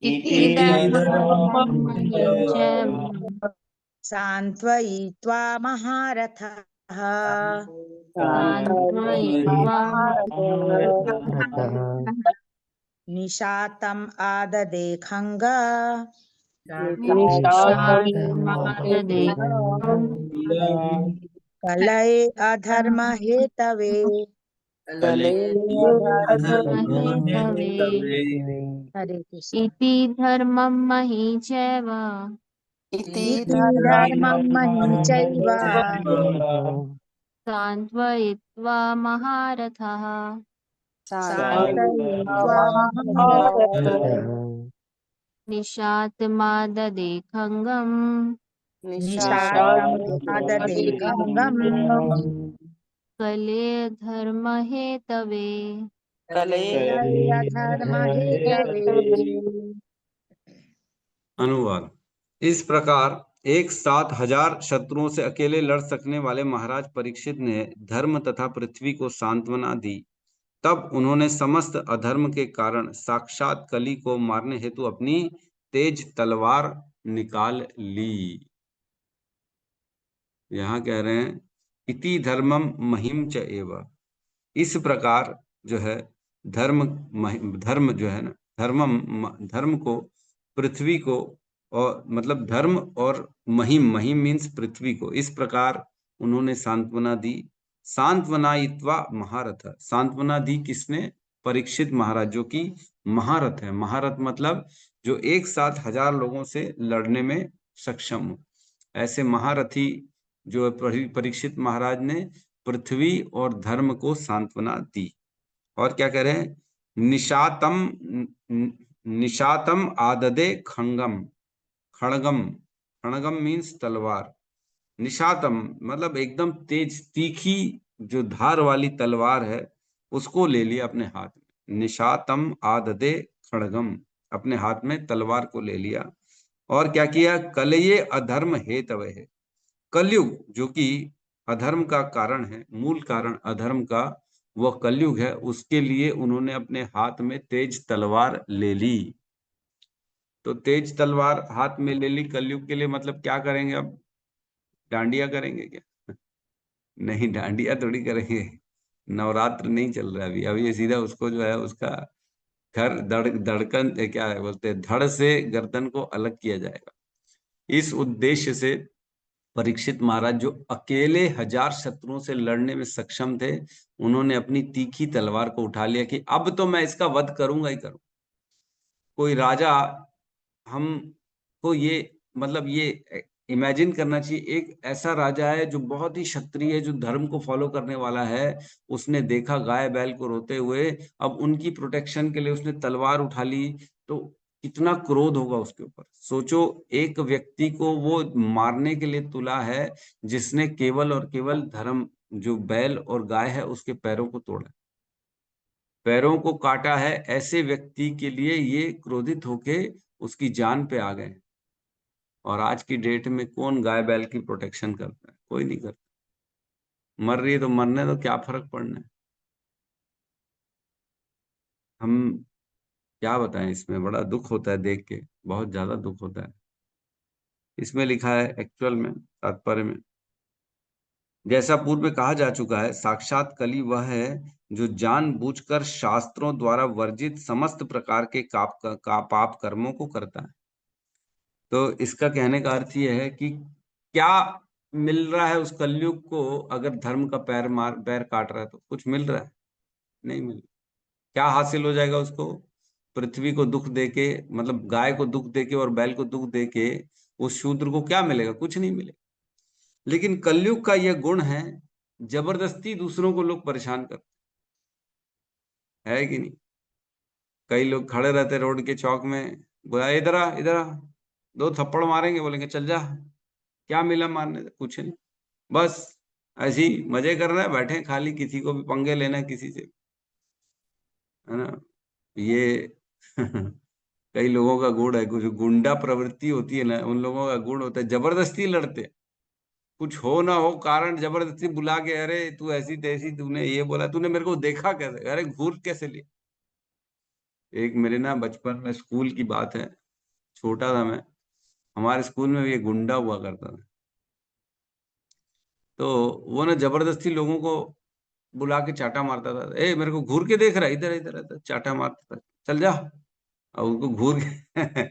C: इति धर्मं
E: सान्त्वयित्वा महारथः निशातम् आददे खड्गा कलये अधर्महेतवे। हरे कृष्ण।
F: इति धर्मं महीं चैव
E: इति धर्मं महीं चैव
F: सान्त्वयित्वा महारथः
E: सान्त्वयित्वा महारथः
F: निशातमाददे खड्गम्
E: निशातमाददे खड्गम्
F: कले धर्महेतवे।
A: अनुवाद। इस प्रकार एक साथ 1000 शत्रुओं से अकेले लड़ सकने वाले महाराज परीक्षित ने धर्म तथा पृथ्वी को सांत्वना दी। तब उन्होंने समस्त अधर्म के कारण साक्षात कली को मारने हेतु अपनी तेज तलवार निकाल ली। यहाँ कह रहे हैं इति धर्मम महिम च एव। इस प्रकार जो है धर्म जो है ना, धर्म को, पृथ्वी को, और मतलब धर्म और महिम मीन्स पृथ्वी को, इस प्रकार उन्होंने सांत्वना दी। सांत्वनायित्वा महारथ, सांत्वना दी किसने? परीक्षित महाराज, जो कि महारथ है। महारथ मतलब जो एक साथ 1000 लोगों से लड़ने में सक्षम हो। ऐसे महारथी जो परीक्षित महाराज ने पृथ्वी और धर्म को सांत्वना दी। और क्या कह रहे हैं? निशातम आददे खंगम, खड़गम, खड़गम मीन्स तलवार, निशातम मतलब एकदम तेज तीखी जो धार वाली तलवार है उसको ले लिया अपने हाथ में। निशातम आददे खड़गम, अपने हाथ में तलवार को ले लिया। और क्या किया? कलये अधर्म हेतवे है, कलयुग जो कि अधर्म का कारण है, मूल कारण अधर्म का वह कलयुग है, उसके लिए उन्होंने अपने हाथ में तेज तलवार ले ली। तो तेज तलवार हाथ में ले ली कलयुग के लिए, मतलब क्या करेंगे अब? डांडिया करेंगे क्या? नहीं, डांडिया थोड़ी करेंगे, नवरात्र नहीं चल रहा अभी। अभी ये सीधा उसको जो है उसका धड़कन क्या है बोलते हैं, धड़ से गर्दन को अलग किया जाएगा। इस उद्देश्य से परीक्षित महाराज जो अकेले 1000 शत्रुओं से लड़ने में सक्षम थे, उन्होंने अपनी तीखी तलवार को उठा लिया कि अब तो मैं इसका वध करूंगा ही करूंगा। कोई राजा हमको ये मतलब ये इमेजिन करना चाहिए, एक ऐसा राजा है जो बहुत ही क्षत्रिय है, जो धर्म को फॉलो करने वाला है। उसने देखा गाय बैल को रोते हुए, अब उनकी प्रोटेक्शन के लिए उसने तलवार उठा ली, तो कितना क्रोध होगा उसके ऊपर। सोचो, एक व्यक्ति को वो मारने के लिए तुला है जिसने केवल और केवल धर्म, जो बैल और गाय है उसके पैरों को तोड़ा, पैरों को काटा है। ऐसे व्यक्ति के लिए ये क्रोधित होके उसकी जान पे आ गए। और आज की डेट में कौन गाय बैल की प्रोटेक्शन करता है? कोई नहीं करता। मर रही है तो मरने दो, क्या फर्क पड़ना है। हम क्या बताएं, इसमें बड़ा दुख होता है देख के, बहुत ज्यादा दुख होता है। इसमें लिखा है एक्चुअल में, तात्पर्य में, जैसा पूर्व में कहा जा चुका है, साक्षात कली वह है जो जानबूझकर शास्त्रों द्वारा वर्जित समस्त प्रकार के पाप कर्मों को करता है। तो इसका कहने का अर्थ यह है कि क्या मिल रहा है उस कलयुग को? अगर धर्म का पैर काट रहा है तो कुछ मिल रहा है? नहीं मिल। क्या हासिल हो जाएगा उसको? पृथ्वी को दुख देके, मतलब गाय को दुख देके और बैल को दुख देके उस शूद्र को क्या मिलेगा? कुछ नहीं मिलेगा। लेकिन कलयुग का यह गुण है, जबरदस्ती दूसरों को लोग परेशान करते है कि नहीं? कई लोग खड़े रहते रोड के चौक में, बोला इधर आ इधर आ, 2 थप्पड़ मारेंगे, बोलेंगे चल जा। क्या मिला मारने से? कुछ नहीं, बस ऐसे ही मजे कर रहे हैं, बैठे खाली, किसी को भी पंगे लेना है किसी से, है ना? ये कई लोगों का गुण है, कुछ गुंडा प्रवृत्ति होती है ना, उन लोगों का गुण होता है, जबरदस्ती लड़ते हैं। कुछ हो ना हो कारण जबरदस्ती बुला के, अरे तू ऐसी तैसी, तूने ये बोला, तूने मेरे को देखा कैसे, अरे घूर कैसे लिया। एक मेरे ना बचपन में स्कूल की बात है, छोटा था मैं, हमारे स्कूल में ये गुंडा हुआ करता था। तो वो ना जबरदस्ती लोगों को बुला के चाटा मारता था। ए मेरे को घूर के देख रहा है, इधर इधर इधर, चाटा मारता था, चल जा। और उनको घूर के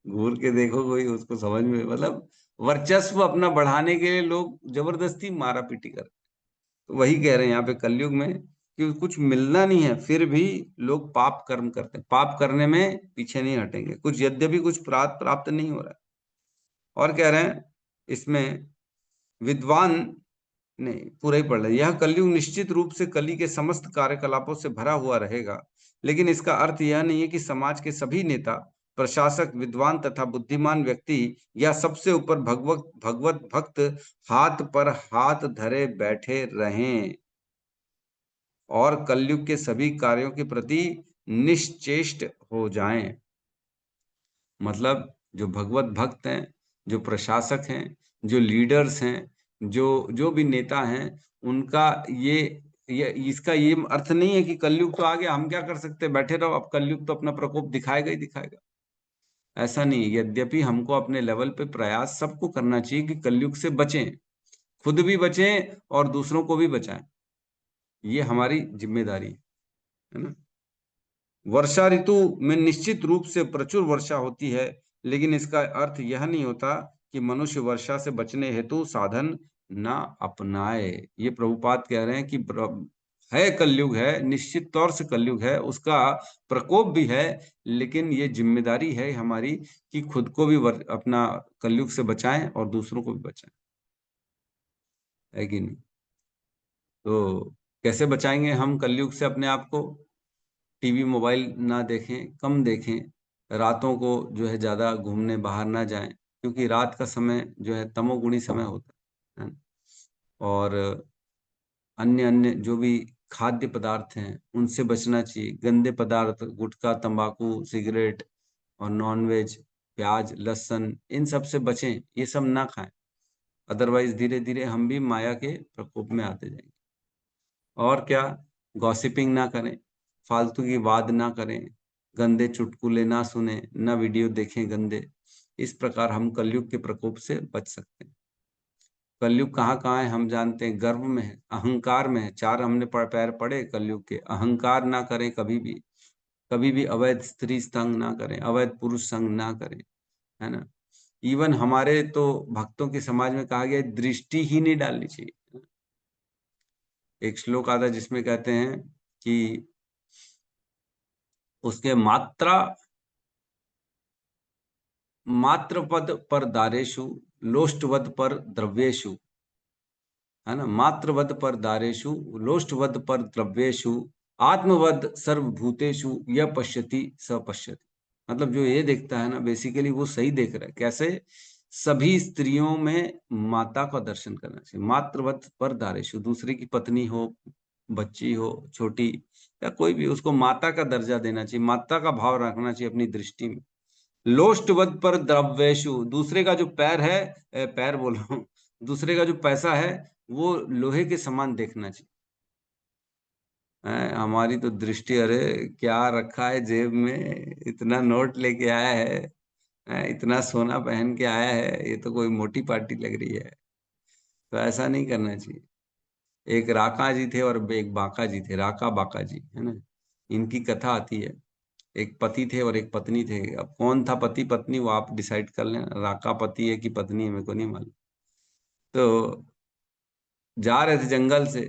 A: घूर के देखो, कोई उसको समझ में, मतलब वर्चस्व अपना बढ़ाने के लिए लोग जबरदस्ती मारा पीटी कर। तो वही कह रहे हैं यहाँ पे कलयुग में कि कुछ मिलना नहीं है, फिर भी लोग पाप कर्म करते हैं, पाप करने में पीछे नहीं हटेंगे, कुछ यद्यपि कुछ प्राप्त नहीं हो रहा है। और कह रहे हैं इसमें, विद्वान नहीं, पूरा ही पढ़ रहे, यह कलयुग निश्चित रूप से कली के समस्त कार्यकलापों से भरा हुआ रहेगा, लेकिन इसका अर्थ यह नहीं है कि समाज के सभी नेता, प्रशासक, विद्वान तथा बुद्धिमान व्यक्ति या सबसे ऊपर भगवत भक्त हाथ पर हाथ धरे बैठे रहें और कलयुग के सभी कार्यों के प्रति निश्चेष्ट हो जाएं। मतलब जो भगवत भक्त हैं, जो प्रशासक हैं, जो लीडर्स हैं, जो भी नेता हैं, उनका ये इसका ये अर्थ नहीं है कि कलयुग तो आ गया, हम क्या कर सकते हैं, बैठे रहो, अब कलयुग तो अपना प्रकोप दिखाएगा ही दिखाएगा। ऐसा नहीं। यद्यपि हमको अपने लेवल पे प्रयास सबको करना चाहिए कि कलयुग से बचें, खुद भी बचें और दूसरों को भी बचाएं, ये हमारी जिम्मेदारी है ना। वर्षा ऋतु में निश्चित रूप से प्रचुर वर्षा होती है, लेकिन इसका अर्थ यह नहीं होता कि मनुष्य वर्षा से बचने हेतु साधन ना अपनाए। ये प्रभुपाद कह रहे हैं कि है, कलयुग है, निश्चित तौर से कलयुग है, उसका प्रकोप भी है, लेकिन ये जिम्मेदारी है हमारी कि खुद को भी अपना कलयुग से बचाएं और दूसरों को भी बचाएं, है कि नहीं? तो कैसे बचाएंगे हम कलयुग से अपने आप को? टीवी मोबाइल ना देखें, कम देखें, रातों को जो है ज्यादा घूमने बाहर ना जाएं, क्योंकि रात का समय जो है तमोगुणी समय होता है। और अन्य अन्य जो भी खाद्य पदार्थ हैं उनसे बचना चाहिए। गंदे पदार्थ, गुटखा, तंबाकू, सिगरेट और नॉनवेज, प्याज, लहसुन, इन सब से बचें, ये सब ना खाएं। अदरवाइज धीरे धीरे हम भी माया के प्रकोप में आते जाएंगे। और क्या, गॉसिपिंग ना करें, फालतू की वाद ना करें, गंदे चुटकुले ना सुने, ना वीडियो देखें गंदे। इस प्रकार हम कलयुग के प्रकोप से बच सकते हैं। कलयुग कहाँ कहाँ है हम जानते हैं, गर्व में है, अहंकार में है। 4 हमने पैर पढ़े कलयुग के। अहंकार ना करें कभी भी, कभी भी अवैध स्त्री संग ना करें, अवैध पुरुष संग ना करें, है ना। इवन हमारे तो भक्तों के समाज में कहा गया दृष्टि ही नहीं डालनी चाहिए। एक श्लोक आता है जिसमें कहते हैं कि उसके मात्रपद पर दारेशु, लोष्टवद पर द्रव्येशु, है ना। मात्रवद पर दारेशु, लोष्टवद पर द्रव्येशु, आत्मवद सर्वभूतेषु यह पश्यति स पश्यति। मतलब जो ये देखता है ना, बेसिकली वो सही देख रहा है। कैसे? सभी स्त्रियों में माता का दर्शन करना चाहिए। मातृवत पर दारेशु, दूसरे की पत्नी हो, बच्ची हो छोटी, या कोई भी, उसको माता का दर्जा देना चाहिए, माता का भाव रखना चाहिए अपनी दृष्टि में। लोष्टवद पर द्रव्येशु, दूसरे का जो पैर है, पैर बोल रहा हूँ, दूसरे का जो पैसा है वो लोहे के समान देखना चाहिए। हमारी तो दृष्टि, अरे क्या रखा है जेब में, इतना नोट लेके आया है, इतना सोना पहन के आया है, ये तो कोई मोटी पार्टी लग रही है। तो ऐसा नहीं करना चाहिए। एक राका जी थे और एक बाका जी थे, राका बाका जी, है ना। इनकी कथा आती है। एक पति थे और एक पत्नी थे। अब कौन था पति पत्नी वो आप डिसाइड कर लेना, राका पति है कि पत्नी है मेरे को नहीं मालूम। तो जा रहे थे जंगल से,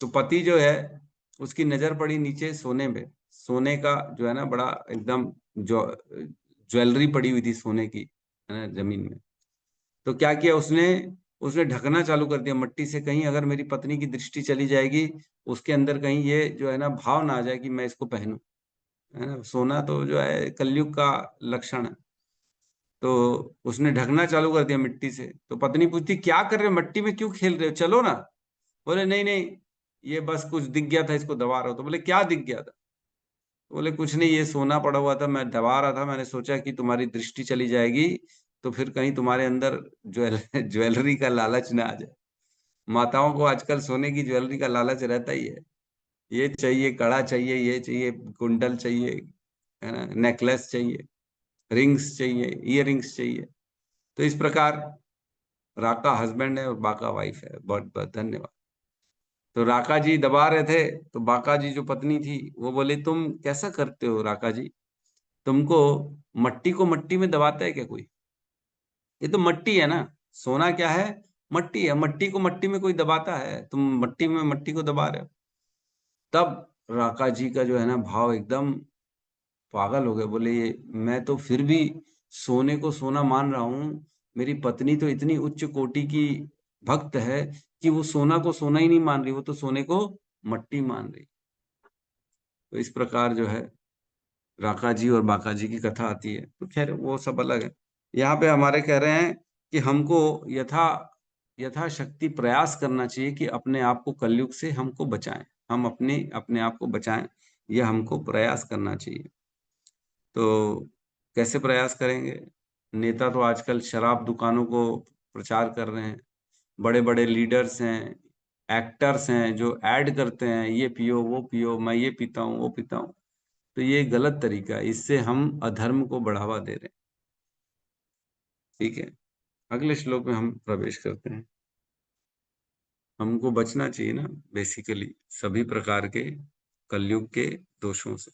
A: तो पति जो है उसकी नजर पड़ी नीचे सोने पे। सोने का जो है ना बड़ा एकदम जो ज्वेलरी पड़ी हुई थी सोने की, है ना, जमीन में। तो क्या किया उसने, उसने ढकना चालू कर दिया मट्टी से, कहीं अगर मेरी पत्नी की दृष्टि चली जाएगी, उसके अंदर कहीं ये जो है ना भाव ना आ जाए कि मैं इसको पहनूं, है ना। सोना तो जो है कलयुग का लक्षण है। तो उसने ढकना चालू कर दिया मिट्टी से। तो पत्नी पूछती क्या कर रहे हो, मिट्टी में क्यों खेल रहे हो, चलो ना। बोले नहीं नहीं, ये बस कुछ दिख गया था, इसको दबा रहा हो। तो बोले क्या दिख गया था? बोले कुछ नहीं, ये सोना पड़ा हुआ था, मैं दबा रहा था, मैंने सोचा कि तुम्हारी दृष्टि चली जाएगी तो फिर कहीं तुम्हारे अंदर ज्वेलरी का लालच ना आ जाए। माताओं को आजकल सोने की ज्वेलरी का लालच रहता ही है। ये चाहिए, कड़ा चाहिए, ये चाहिए, कुंडल चाहिए, है ना, नेकलेस चाहिए, रिंग्स चाहिए, ईयर रिंग्स चाहिए। तो इस प्रकार राका हस्बैंड है और बाका वाइफ है। बहुत बहुत धन्यवाद। तो राका जी दबा रहे थे, तो बाका जी जो पत्नी थी वो बोले तुम कैसा करते हो राका जी, तुमको मट्टी को मट्टी में दबाता है क्या कोई? ये तो मट्टी है ना, सोना क्या है, मट्टी है। मट्टी को मट्टी में कोई दबाता है? तुम मट्टी में मट्टी को दबा रहे हो। तब राका जी का जो है ना भाव एकदम पागल हो गए। बोले ये मैं तो फिर भी सोने को सोना मान रहा हूँ, मेरी पत्नी तो इतनी उच्च कोटि की भक्त है कि वो सोना को सोना ही नहीं मान रही, वो तो सोने को मट्टी मान रही। तो इस प्रकार जो है राका जी और बाका जी की कथा आती है। तो खैर वो सब अलग है। यहाँ पे हमारे कह रहे हैं कि हमको यथाशक्ति प्रयास करना चाहिए कि अपने आप को कलयुग से हमको बचाएं, हम अपने आप को बचाएं, यह हमको प्रयास करना चाहिए। तो कैसे प्रयास करेंगे? नेता तो आजकल शराब दुकानों को प्रचार कर रहे हैं, बड़े बड़े लीडर्स हैं, एक्टर्स हैं जो ऐड करते हैं, ये पियो वो पियो, मैं ये पीता हूँ वो पीता हूँ। तो ये गलत तरीका है, इससे हम अधर्म को बढ़ावा दे रहे हैं। ठीक है, अगले श्लोक में हम प्रवेश करते हैं। हमको बचना चाहिए ना बेसिकली सभी प्रकार के कलयुग के दोषों से।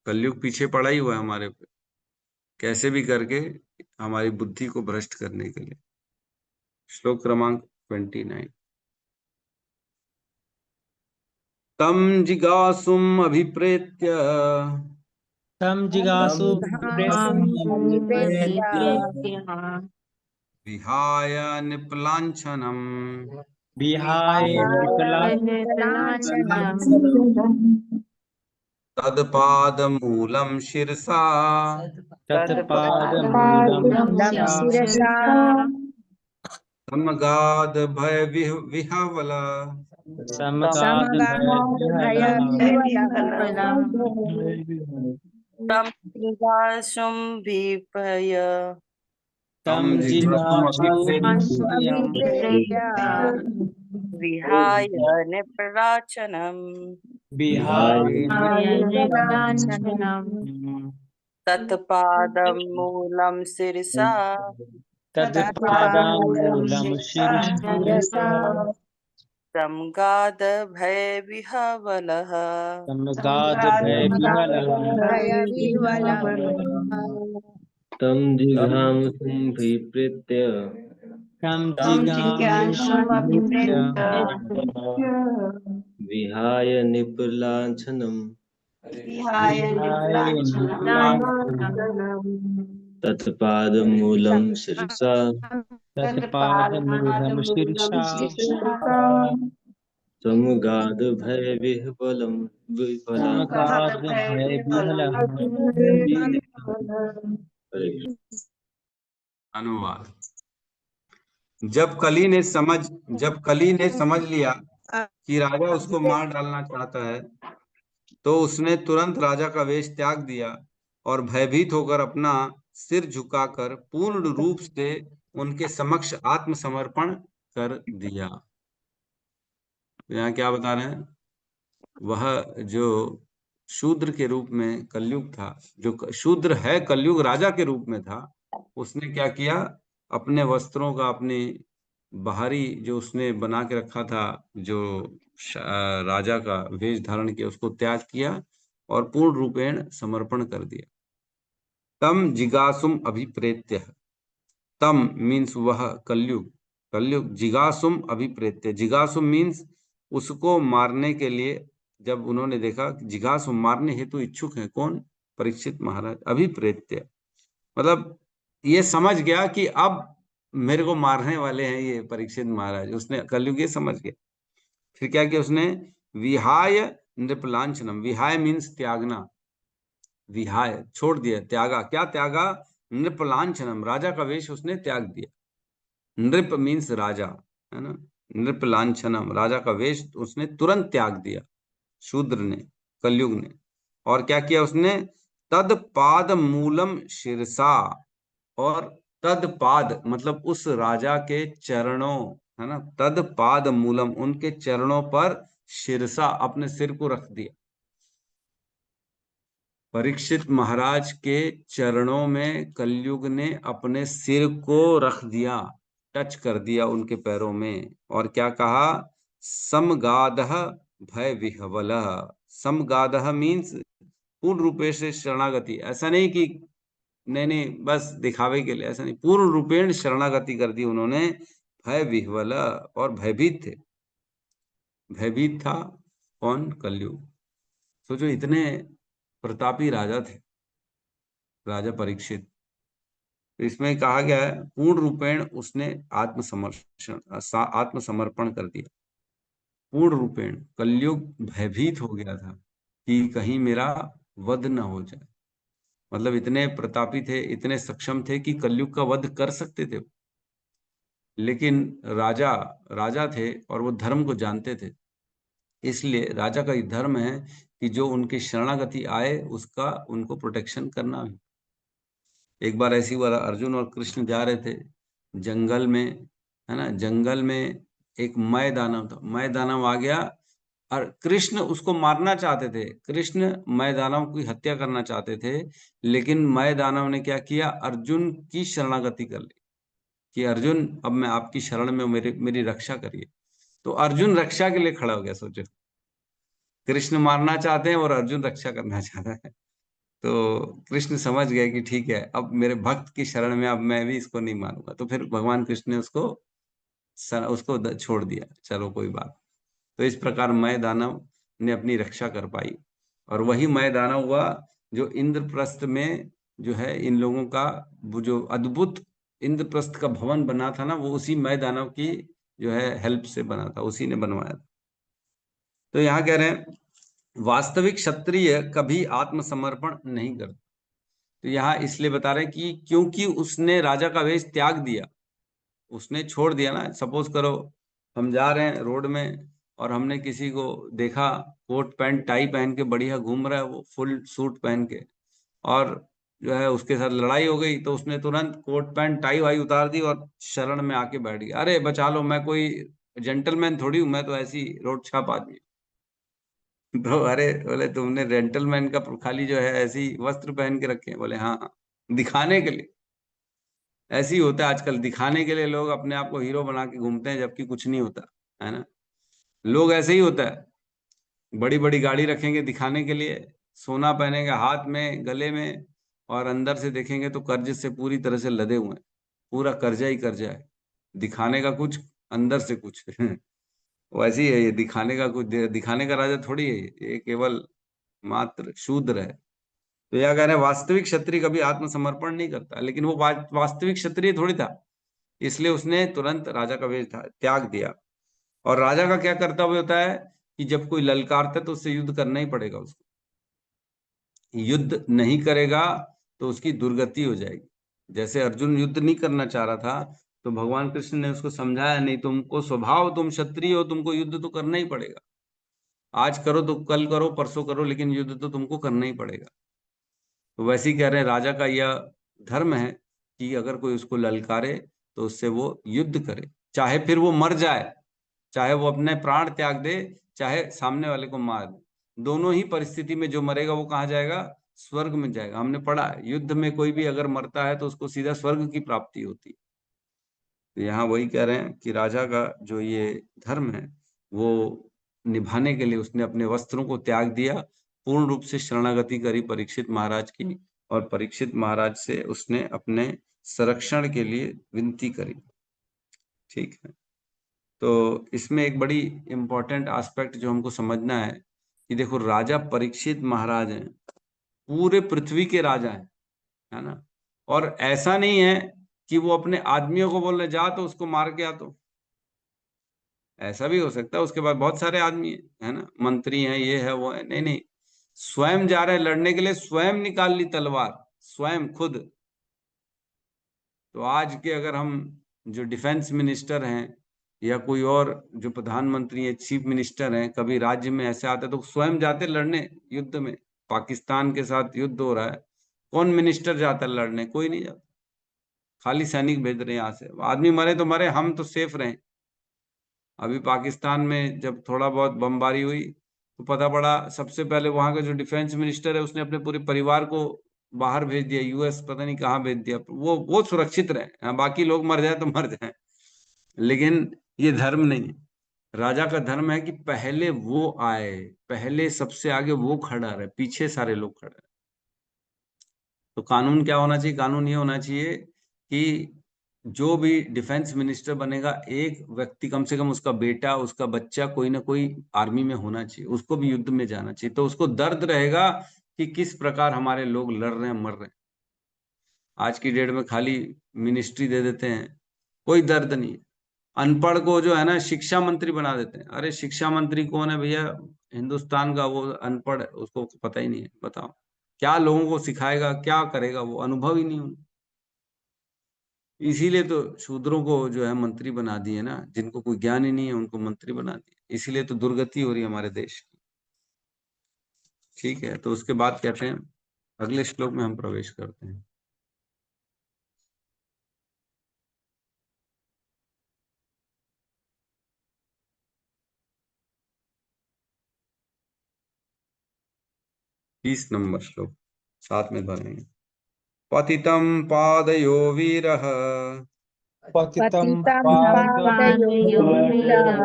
A: कलयुग पीछे पड़ा ही हुआ है हमारे पे, कैसे भी करके हमारी बुद्धि को भ्रष्ट करने के लिए। श्लोक क्रमांक 29। तम जिगासुम अभिप्रेत्य
C: तं जिगासु
E: जिघांसुं विप्रेत्य
A: विहाय निपलांछनम
C: विहाय
E: विलाञ्छनम्
A: तत्पादमूलं शिरसा
C: तत्पादमूलं
E: मूलं शिरसा
A: समगाद भय विहवल
C: समगाद
E: समगाद्भयविह्वलः
G: तं जिगासुं विपय
C: तं
A: जिगासुम
C: जिगासु
E: अभिप्रेत्य
G: विहाय निपलाचनम्
C: विहाय
E: विलाञ्छनम्
G: तत्पादं मूलं शिरसा
C: तत्पादमूलं
E: शिरसा
G: संगाद भय विहवलः
C: समगाद भयविह्वलः
E: भयविह्वलः
H: तं जिघांसुं विप्रेत्य
C: तं
D: जिज्ञासुम्
C: जिगांसुभिप्रेत्य
H: विहाय निपलांछनम्
D: विहाय निपलाञ्छनम्
H: तत्पादमूलं शिरसा
C: तत्पादमूलं शीर्षा
H: समगाद भय विह्वलं
C: समगाद भयविह्वलः
A: अनुवाद। जब कली ने समझ लिया कि राजा उसको मार डालना चाहता है, तो उसने तुरंत राजा का वेश त्याग दिया और भयभीत होकर अपना सिर झुकाकर पूर्ण रूप से उनके समक्ष आत्मसमर्पण कर दिया। यहाँ क्या बता रहे हैं? वह जो शूद्र के रूप में कलयुग था, जो शूद्र है कलयुग राजा के रूप में था, उसने क्या किया? अपने वस्त्रों का, अपनी बाहरी जो उसने बना के रखा था, जो राजा का वेश धारण किया, उसको त्याग किया और पूर्ण रूपेण समर्पण कर दिया। तम जिगासुम अभिप्रेत्य, तम मीन्स वह कलयुग जिगासुम अभिप्रेत्य, जिगासुम मीन्स उसको मारने के लिए जब उन्होंने देखा, जिगासुम मारने हेतु इच्छुक है कौन? परीक्षित महाराज। अभिप्रेत्य मतलब ये समझ गया कि अब मेरे को मारने वाले हैं ये परीक्षित महाराज, उसने कलयुग ये समझ गया। फिर क्या किया उसने? विहाय नृपलांछनम, विहाय मीन्स त्यागना, विहाय छोड़ दिया, त्यागा। क्या त्यागा? नृपलांछनम, राजा का वेश उसने त्याग दिया। नृप मीन्स राजा, है ना। नृपलांछनम, राजा का वेश उसने तुरंत त्याग दिया, शूद्र ने, कलयुग ने। और क्या किया उसने? तद पाद मूलम शिरसा, और तद पाद मतलब उस राजा के चरणों, है ना, तद पाद मूलम, उनके चरणों पर शिरसा, अपने सिर को रख दिया। परीक्षित महाराज के चरणों में कलयुग ने अपने सिर को रख दिया, टच कर दिया उनके पैरों में। और क्या कहा? समगादः भय विह्वलः, समगादः मीन्स पूर्ण रूपे से शरणागति। ऐसा नहीं कि नहीं बस दिखावे के लिए, ऐसा नहीं, पूर्ण रूपेण शरणागति कर दी उन्होंने। भय विह्वल, और भयभीत थे। भयभीत था कौन? कलयुग। सोचो इतने प्रतापी राजा थे, राजा परीक्षित। तो इसमें कहा गया है पूर्ण रूपेण उसने आत्मसमर्पण कर दिया। पूर्ण रूपेण कलयुग भयभीत हो गया था कि कहीं मेरा वध न हो जाए। मतलब इतने प्रतापी थे, इतने सक्षम थे कि कलयुग का वध कर सकते थे। लेकिन राजा थे और वो धर्म को जानते थे, इसलिए राजा का ये धर्म है कि जो उनकी शरणागति आए उसका उनको प्रोटेक्शन करना भी। एक बार ऐसी हुआ, अर्जुन और कृष्ण जा रहे थे जंगल में, है ना। जंगल में एक मय दानव था, मय दानव आ गया और कृष्ण उसको मारना चाहते थे। कृष्ण मय दानव की हत्या करना चाहते थे, लेकिन मय दानव ने क्या किया? अर्जुन की शरणागति कर ली कि अर्जुन अब मैं आपकी शरण में, मेरी रक्षा करिए। तो अर्जुन रक्षा के लिए खड़ा हो गया। सोचो, कृष्ण मारना चाहते हैं और अर्जुन रक्षा करना चाहता है। तो कृष्ण समझ गए कि ठीक है, अब मेरे भक्त की शरण में, अब मैं भी इसको नहीं मारूंगा। तो फिर भगवान कृष्ण ने उसको छोड़ दिया, चलो कोई बात। तो इस प्रकार मय दानव ने अपनी रक्षा कर पाई। और वही मैदाना हुआ जो इंद्रप्रस्थ में जो है इन लोगों का वो जो अद्भुत इंद्रप्रस्थ का भवन बना था ना, वो उसी मैदानव की जो है हेल्प से बना था, उसी ने बनवाया था। तो यहाँ कह रहे हैं वास्तविक क्षत्रिय कभी आत्मसमर्पण नहीं करता। तो यहाँ इसलिए बता रहे हैं कि क्योंकि उसने राजा का वेश त्याग दिया, उसने छोड़ दिया ना। सपोज करो हम जा रहे हैं रोड में और हमने किसी को देखा कोट पैंट टाई पहन के बढ़िया घूम रहा है, वो फुल सूट पहन के, और जो है उसके साथ लड़ाई हो गई, तो उसने तुरंत कोट पैंट टाई वाई उतार दी और शरण में आके बैठ गया, अरे बचा लो, मैं कोई जेंटलमैन थोड़ी हूं, मैं तो ऐसी रोड छाप आदमी। तो अरे बोले तुमने जेंटलमैन का खाली जो है ऐसी वस्त्र पहन के रखे हैं? बोले हाँ हाँ, दिखाने के लिए। ऐसे ही होता है आजकल, दिखाने के लिए लोग अपने आप को हीरो बना के घूमते हैं, जबकि कुछ नहीं होता है ना। लोग ऐसे ही होता है, बड़ी बड़ी गाड़ी रखेंगे दिखाने के लिए, सोना पहनेंगे हाथ में गले में, और अंदर से देखेंगे तो कर्ज से पूरी तरह से लदे हुए हैं, पूरा कर्जा ही कर्जा है, दिखाने का कुछ अंदर से कुछ वैसे ही है ये, दिखाने का कुछ, दिखाने का राजा थोड़ी है ये केवल मात्र शूद्र है। तो यह कह रहे हैं वास्तविक क्षत्रिय कभी आत्मसमर्पण नहीं करता, लेकिन वो वास्तविक क्षत्रिय थोड़ी था, इसलिए उसने तुरंत राजा का वेश त्याग दिया। और राजा का क्या कर्तव्य होता है कि जब कोई ललकारता है तो उससे युद्ध करना ही पड़ेगा उसको, युद्ध नहीं करेगा तो उसकी दुर्गति हो जाएगी। जैसे अर्जुन युद्ध नहीं करना चाह रहा था, तो भगवान कृष्ण ने उसको समझाया, नहीं तुमको स्वभाव, तुम क्षत्रिय हो, तुमको युद्ध तो करना ही पड़ेगा, आज करो तो कल करो, परसों करो, लेकिन युद्ध तो तुमको करना ही पड़ेगा। तो वैसे ही कह रहे हैं राजा का यह धर्म है कि अगर कोई उसको ललकारे तो उससे वो युद्ध करे, चाहे फिर वो मर जाए, चाहे वो अपने प्राण त्याग दे, चाहे सामने वाले को मार दे, दोनों ही परिस्थिति में जो मरेगा वो कहाँ जाएगा? स्वर्ग में जाएगा। हमने पढ़ा है युद्ध में कोई भी अगर मरता है तो उसको सीधा स्वर्ग की प्राप्ति होती है। तो यहाँ वही कह रहे हैं कि राजा का जो ये धर्म है वो निभाने के लिए उसने अपने वस्त्रों को त्याग दिया, पूर्ण रूप से शरणागति करी परीक्षित महाराज की, और परीक्षित महाराज से उसने अपने संरक्षण के लिए विनती करी। ठीक है, तो इसमें एक बड़ी इंपॉर्टेंट एस्पेक्ट जो हमको समझना है कि देखो राजा परीक्षित महाराज हैं, पूरे पृथ्वी के राजा हैं, है ना। और ऐसा नहीं है कि वो अपने आदमियों को बोल रहे जा तो उसको मार के आ, तो ऐसा भी हो सकता है, उसके बाद बहुत सारे आदमी है ना, मंत्री हैं, ये है वो है, नहीं नहीं, स्वयं जा रहे हैं लड़ने के लिए, स्वयं निकाल ली तलवार, स्वयं खुद। तो आज के अगर हम जो डिफेंस मिनिस्टर हैं या कोई और जो प्रधानमंत्री है, चीफ मिनिस्टर हैं, कभी राज्य में ऐसे आते तो स्वयं जाते लड़ने युद्ध में। पाकिस्तान के साथ युद्ध हो रहा है, कौन मिनिस्टर जाता है लड़ने? कोई नहीं जाता, खाली सैनिक भेज रहे हैं यहाँ से, आदमी मरे तो मरे, हम तो सेफ रहे। अभी पाकिस्तान में जब थोड़ा बहुत बमबारी हुई तो पता पड़ा सबसे पहले वहां का जो डिफेंस मिनिस्टर है उसने अपने पूरे परिवार को बाहर भेज दिया, यूएस पता नहीं कहाँ भेज दिया, वो सुरक्षित रहे, बाकी लोग मर जाए तो मर जाए। लेकिन ये धर्म नहीं है, राजा का धर्म है कि पहले वो आए, पहले सबसे आगे वो खड़ा रहे, पीछे सारे लोग खड़े रहे। तो कानून क्या होना चाहिए? कानून ये होना चाहिए कि जो भी डिफेंस मिनिस्टर बनेगा, एक व्यक्ति कम से कम उसका बेटा, उसका बच्चा कोई ना कोई आर्मी में होना चाहिए, उसको भी युद्ध में जाना चाहिए, तो उसको दर्द रहेगा कि किस प्रकार हमारे लोग लड़ रहे हैं, मर रहे हैं। आज की डेट में खाली मिनिस्ट्री दे देते हैं, कोई दर्द नहीं है। अनपढ़ को जो है ना शिक्षा मंत्री बना देते हैं, अरे शिक्षा मंत्री कौन है भैया? हिंदुस्तान का वो अनपढ़ है, उसको पता ही नहीं है, बताओ क्या लोगों को सिखाएगा, क्या करेगा? वो अनुभव ही नहीं उनको। इसीलिए तो शूद्रों को जो है मंत्री बना दिए ना, जिनको कोई ज्ञान ही नहीं है उनको मंत्री बना दिए, इसीलिए तो दुर्गति हो रही है हमारे देश की। ठीक है, तो उसके बाद कहते हैं अगले श्लोक में हम प्रवेश करते हैं। तीस नंबर श्लोक साथ में पढ़ेंगे। पतितं पादयो वीरः
C: पतितं
E: पादयो वीरः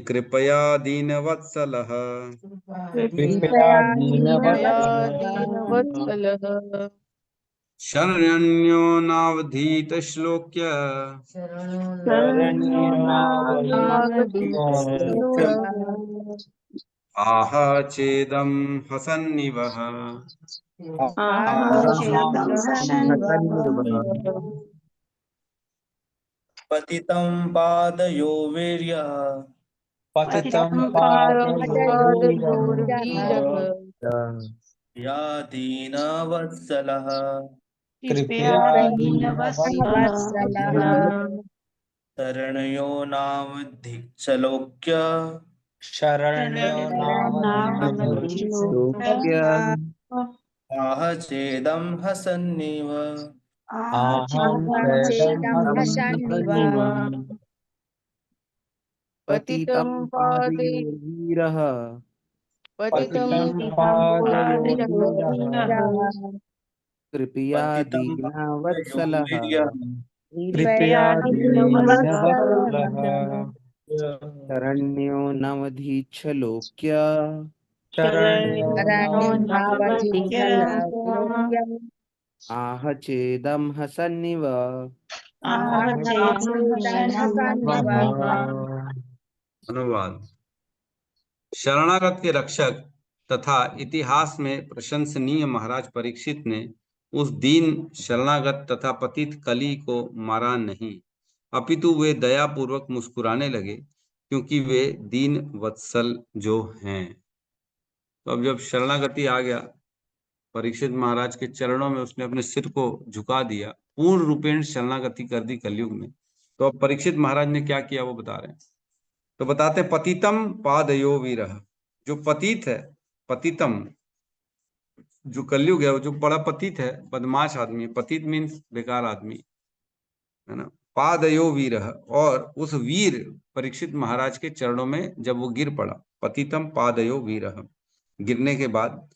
A: कृपया दीनवत्सलः
C: कृपया दीनवत्सलः
E: दीनवत्सलः
A: शरण्यो नावधीत श्लोक्य आह चेदम हसन्निवः
C: पतितं पादयो वीर्यः
E: पतितं
C: या दीनवत्सलः
D: कृपया दीनवत्सलः
C: शरण्यो नावधिक्षलोक्य
E: शरण्यो नावधीतश्लोक्य
C: आह चेदं हसन्निव
I: पतितं पादयो वीरः कृपया
C: पतितं
I: दीनवत्सलः
C: कृपया दीनवत्सलः
I: शरण्यो नवधीच्छलोक्य आह चेदं हसन्निव
A: अनुवाद। शरणागत के रक्षक तथा इतिहास में प्रशंसनीय महाराज परीक्षित ने उस दीन शरणागत तथा पतित कली को मारा नहीं, अपितु वे दया पूर्वक मुस्कुराने लगे, क्योंकि वे दीन वत्सल जो हैं। तो अब जब शरणागति आ गया, परीक्षित महाराज के चरणों में उसने अपने सिर को झुका दिया, पूर्ण रूपेण शरणागति कर दी कलयुग में। तो अब परीक्षित महाराज ने क्या किया वो बता रहे हैं। तो बताते हैं, पतितम पादयो वीरः, जो पतित है, पतितम जो कलयुग है, वो जो बड़ा पतित है, बदमाश आदमी, पतित मीन्स बेकार आदमी है ना। पादयो वीरः, और उस वीर परीक्षित महाराज के चरणों में जब वो गिर पड़ा, पतितम पादयो वीरः, गिरने के बाद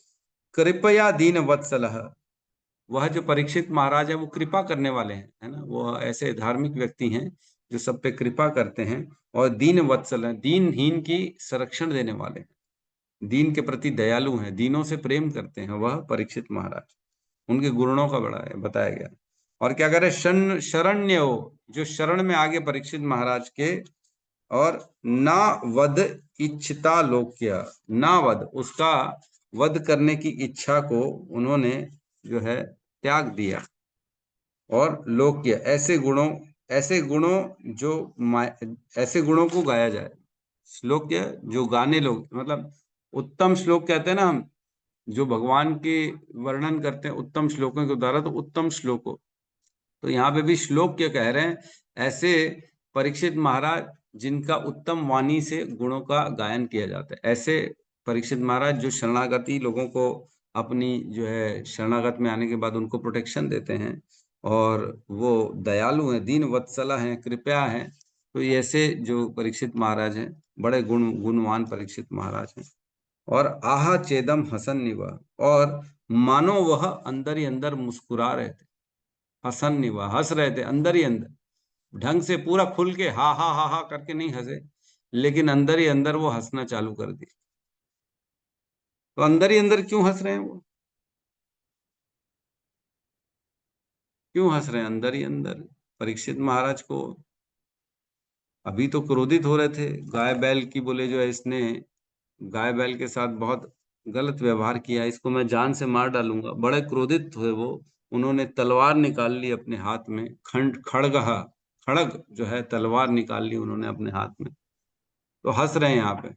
A: कृपया दीन वत्सलः, वह जो परीक्षित महाराज है वो कृपा करने वाले हैं, है ना। वो ऐसे धार्मिक व्यक्ति हैं जो सब पे कृपा करते हैं, और दीन वत्सल है, दीनहीन की संरक्षण देने वाले हैं, दीन के प्रति दयालु हैं, दीनों से प्रेम करते हैं, वह परीक्षित महाराज। उनके गुणों का बड़ा है बताया गया। और क्या करे, शरण्य हो, जो शरण में आगे परीक्षित महाराज के, और ना वध इच्छता लोक्य, ना वध, उसका वध करने की इच्छा को उन्होंने जो है त्याग दिया, और लोक्य, ऐसे गुणों जो ऐसे गुणों को गाया जाए। श्लोक्य जो गाने लोग, मतलब उत्तम श्लोक कहते हैं ना हम, जो भगवान के वर्णन करते हैं उत्तम श्लोकों के द्वारा, तो उत्तम श्लोको, तो यहाँ पे भी श्लोक क्या कह रहे हैं, ऐसे परीक्षित महाराज जिनका उत्तम वाणी से गुणों का गायन किया जाता है, ऐसे परीक्षित महाराज जो शरणागति लोगों को अपनी जो है शरणागत में आने के बाद उनको प्रोटेक्शन देते हैं, और वो दयालु हैं, दीन वत्सला हैं, कृपया हैं। तो ये ऐसे जो परीक्षित महाराज हैं, बड़े गुणवान परीक्षित महाराज हैं। और आहा चेदम हसन निवा, और मानो वह अंदर ही अंदर मुस्कुरा रहे थे, हसन निवा, हंस रहे थे अंदर ही अंदर, ढंग से पूरा खुल के हा हा हा हा करके नहीं हंसे, लेकिन अंदर ही अंदर वो हंसना चालू कर दी। तो अंदर ही अंदर क्यों हंस रहे हैं वो, क्यों हंस रहे हैं अंदर ही अंदर परीक्षित महाराज को? अभी तो क्रोधित हो रहे थे, गाय बैल की बोले जो है, इसने गाय बैल के साथ बहुत गलत व्यवहार किया, इसको मैं जान से मार डालूंगा, बड़े क्रोधित हुए वो। उन्होंने तलवार निकाल ली अपने हाथ में, खड़ग जो है तलवार निकाल ली उन्होंने अपने हाथ में। तो हंस रहे हैं यहाँ पे।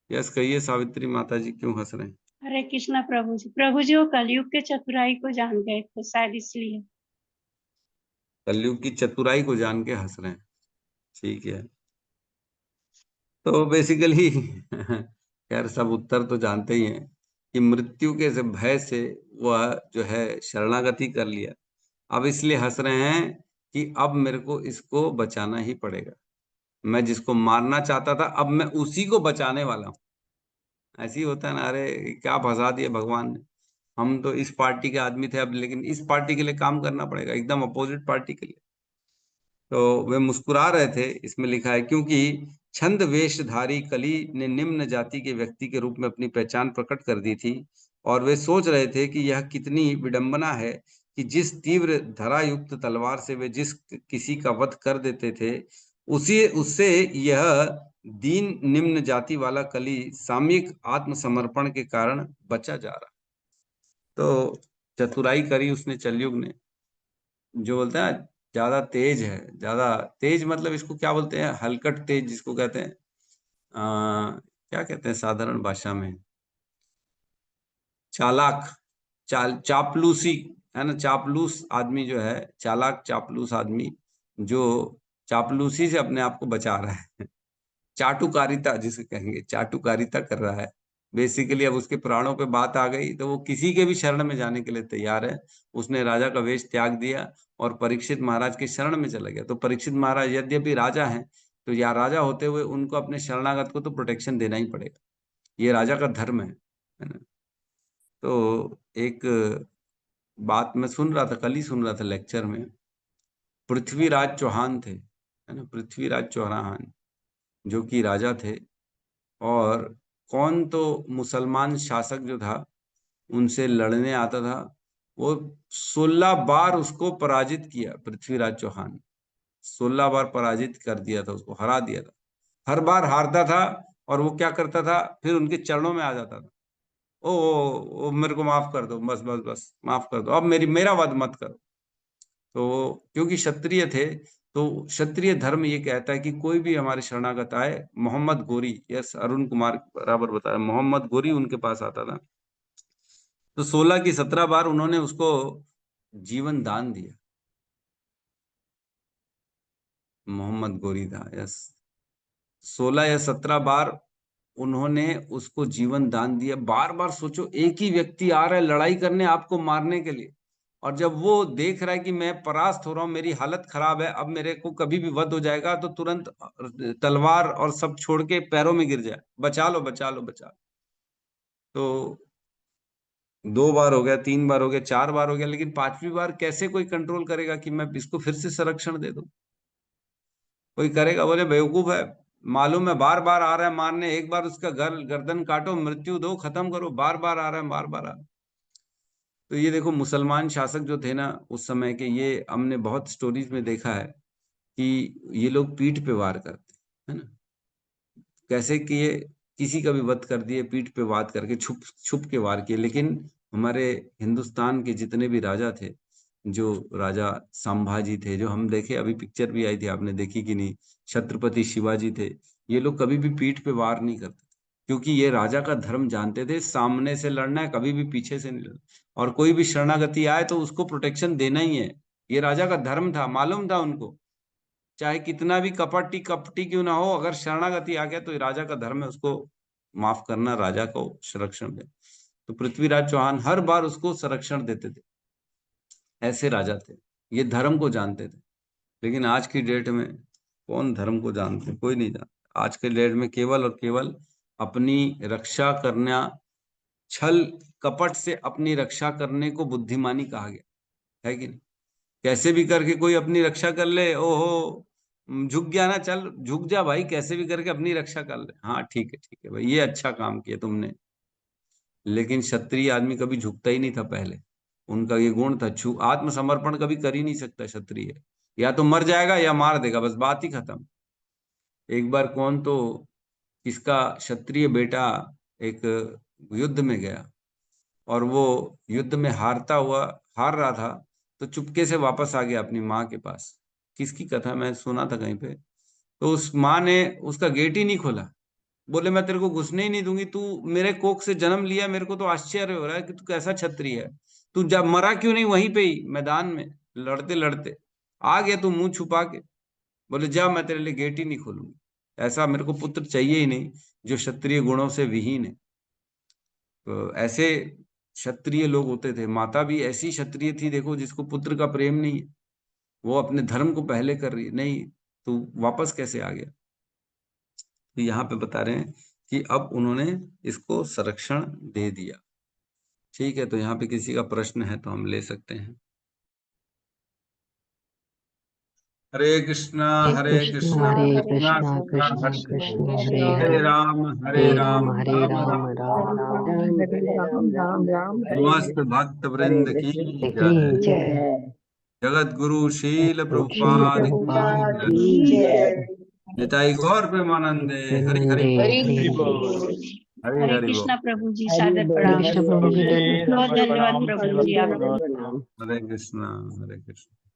A: यस कहिए सावित्री माता जी, क्यों हंस रहे हैं?
D: हरे कृष्णा प्रभु जी वो कलयुग के चतुराई को जान गए थे शायद इसलिए।
A: कलयुग की चतुराई को जान के हंस रहे हैं, ठीक है। तो बेसिकली खैर सब उत्तर तो जानते ही हैं कि मृत्यु के भय से वह जो है शरणागति कर लिया, अब इसलिए हंस रहे हैं कि अब मेरे को इसको बचाना ही पड़ेगा, मैं जिसको मारना चाहता था अब मैं उसी को बचाने वाला हूँ। ऐसे ही होता है ना, अरे क्या फंसा दिया भगवान ने, हम तो इस पार्टी के आदमी थे अब, लेकिन इस पार्टी के लिए काम करना पड़ेगा, एकदम अपोजिट पार्टी के लिए। तो वे मुस्कुरा रहे थे, इसमें लिखा है, क्योंकि छंद वेशधारी कली ने निम्न जाति के व्यक्ति के रूप में अपनी पहचान प्रकट कर दी थी, और वे सोच रहे थे कि यह कितनी विडंबना है कि जिस तीव्र धरायुक्त तलवार से वे जिस किसी का वध कर देते थे उससे यह दीन निम्न जाति वाला कली सामयिक आत्मसमर्पण के कारण बचा जा रहा। तो चतुराई करी उसने कलयुग ने, जो बोलते हैं ज्यादा तेज है, ज्यादा तेज मतलब इसको क्या बोलते हैं, हलकट तेज जिसको कहते हैं, क्या कहते हैं साधारण भाषा में, चालाक, चापलूसी है ना, चापलूस आदमी जो है, चालाक चापलूस आदमी जो चापलूसी से अपने आप को बचा रहा है, चाटुकारिता जिसे कहेंगे, चाटुकारिता कर रहा है बेसिकली। अब उसके प्राणों पे बात आ गई तो वो किसी के भी शरण में जाने के लिए तैयार है। उसने राजा का वेश त्याग दिया और परीक्षित महाराज के शरण में चला गया। तो परीक्षित महाराज यद्यपि राजा हैं, तो या राजा होते हुए उनको अपने शरणागत को तो प्रोटेक्शन देना ही पड़ेगा, ये राजा का धर्म है ना। तो एक बात मैं सुन रहा था, कल ही सुन रहा था लेक्चर में, पृथ्वीराज चौहान थे, है ना, पृथ्वीराज चौहान जो कि राजा थे, और कौन तो मुसलमान शासक जो था उनसे लड़ने आता था, वो 16 बार उसको पराजित किया। पृथ्वीराज चौहान 16 बार पराजित कर दिया था, उसको हरा दिया था। हर बार हारता था और वो क्या करता था, फिर उनके चरणों में आ जाता था, ओ मेरे को माफ कर दो, बस बस बस माफ कर दो, अब मेरा वध मत करो। तो क्योंकि क्षत्रिय थे, तो क्षत्रिय धर्म ये कहता है कि कोई भी हमारे शरणागत आए, मोहम्मद गोरी, यस अरुण कुमार बराबर बताया, मोहम्मद गोरी उनके पास आता था, तो 16 की 17 बार उन्होंने उसको जीवन दान दिया। मोहम्मद गोरी था, यस 16 या 17 बार उन्होंने उसको जीवन दान दिया। बार बार सोचो, एक ही व्यक्ति आ रहा है लड़ाई करने आपको मारने के लिए, और जब वो देख रहा है कि मैं परास्त हो रहा हूं, मेरी हालत खराब है, अब मेरे को कभी भी वध हो जाएगा, तो तुरंत तलवार और सब छोड़ के पैरों में गिर जाए, बचा लो बचा लो बचा लो। तो 2 बार हो गया, 3 बार हो गया, 4 बार हो गया, लेकिन 5वीं बार कैसे कोई कंट्रोल करेगा कि मैं इसको फिर से संरक्षण दे दूं? कोई करेगा? बोले बेवकूफ है, मालूम है बार बार आ रहा है मारने, एक बार उसका गर्दन काटो, मृत्यु दो, खत्म करो, बार बार आ रहा है, बार बार आ रहा है। तो ये देखो मुसलमान शासक जो थे ना उस समय के, ये हमने बहुत स्टोरीज में देखा है कि ये लोग पीठ पे वार करते है ना, कैसे कि ये किसी का भी वध कर दिए, पीठ पे वार करके छुप छुप के वार किए। लेकिन हमारे हिंदुस्तान के जितने भी राजा थे, जो राजा संभाजी थे, जो हम देखे, अभी पिक्चर भी आई थी, आपने देखी कि नहीं, छत्रपति शिवाजी थे, ये लोग कभी भी पीठ पे वार नहीं करते, क्योंकि ये राजा का धर्म जानते थे, सामने से लड़ना है, कभी भी पीछे से नहीं लड़ना, और कोई भी शरणागति आए तो उसको प्रोटेक्शन देना ही है। ये राजा का धर्म था, मालूम था उनको, चाहे कितना भी कपटी कपटी क्यों ना हो, अगर शरणागति आ गया तो ये राजा का धर्म है, उसको माफ करना, राजा को संरक्षण दे। तो पृथ्वीराज चौहान हर बार उसको संरक्षण देते थे, ऐसे राजा थे, ये धर्म को जानते थे। लेकिन आज की डेट में कौन धर्म को जानते, कोई नहीं जानता। आज के डेट में केवल और केवल अपनी रक्षा करना, छल कपट से अपनी रक्षा करने को बुद्धिमानी कहा गया है कि नहीं? कैसे भी करके कोई अपनी रक्षा कर ले, ओहो झुक गया ना, चल झुक जा भाई, कैसे भी करके अपनी रक्षा कर ले, हाँ ठीक है भाई, ये अच्छा काम किया तुमने। लेकिन क्षत्रिय आदमी कभी झुकता ही नहीं था पहले, उनका ये गुण था, आत्मसमर्पण कभी कर ही नहीं सकता क्षत्रिय, या तो मर जाएगा या मार देगा, बस बात ही खत्म। एक बार कौन तो किसका क्षत्रिय बेटा एक युद्ध में गया, और वो युद्ध में हार रहा था, तो चुपके से वापस आ गया अपनी माँ के पास। किसकी कथा मैं सुना था कहीं पे, तो उस माँ ने उसका गेट ही नहीं खोला, बोले मैं तेरे को घुसने ही नहीं दूंगी, तू मेरे कोख से जन्म लिया, मेरे को तो आश्चर्य हो रहा है कि तू कैसा क्षत्रिय है, तू जब मरा क्यों नहीं वहीं पे ही मैदान में, लड़ते लड़ते आ गया तू मुंह छुपा के, बोले जा मैं तेरे लिए गेट ही नहीं खोलूंगी, ऐसा मेरे को पुत्र चाहिए ही नहीं जो क्षत्रिय गुणों से विहीन है। तो ऐसे क्षत्रिय लोग होते थे। माता भी ऐसी क्षत्रिय थी, देखो, जिसको पुत्र का प्रेम नहीं है, वो अपने धर्म को पहले कर रही है, नहीं तो वापस कैसे आ गया। तो यहाँ पे बता रहे हैं कि अब उन्होंने इसको संरक्षण दे दिया। ठीक है, तो यहाँ पे किसी का प्रश्न है तो हम ले सकते हैं। हरे कृष्णा हरे कृष्णा कृष्णा कृष्णा हरे हरे हरे राम राम राम समस्त भक्त वृंद की जय। जगत गुरु शील प्रभुपाद की जय। निताई गौर प्रेमानंदे हरि हरि बोल। हरे
D: हरे
A: हरि
D: कृष्णा
A: बोल।
D: प्रभु जी, सादर प्रणाम। बहुत धन्यवाद प्रभु जी, आप
A: हरे कृष्णा हरे कृष्णा।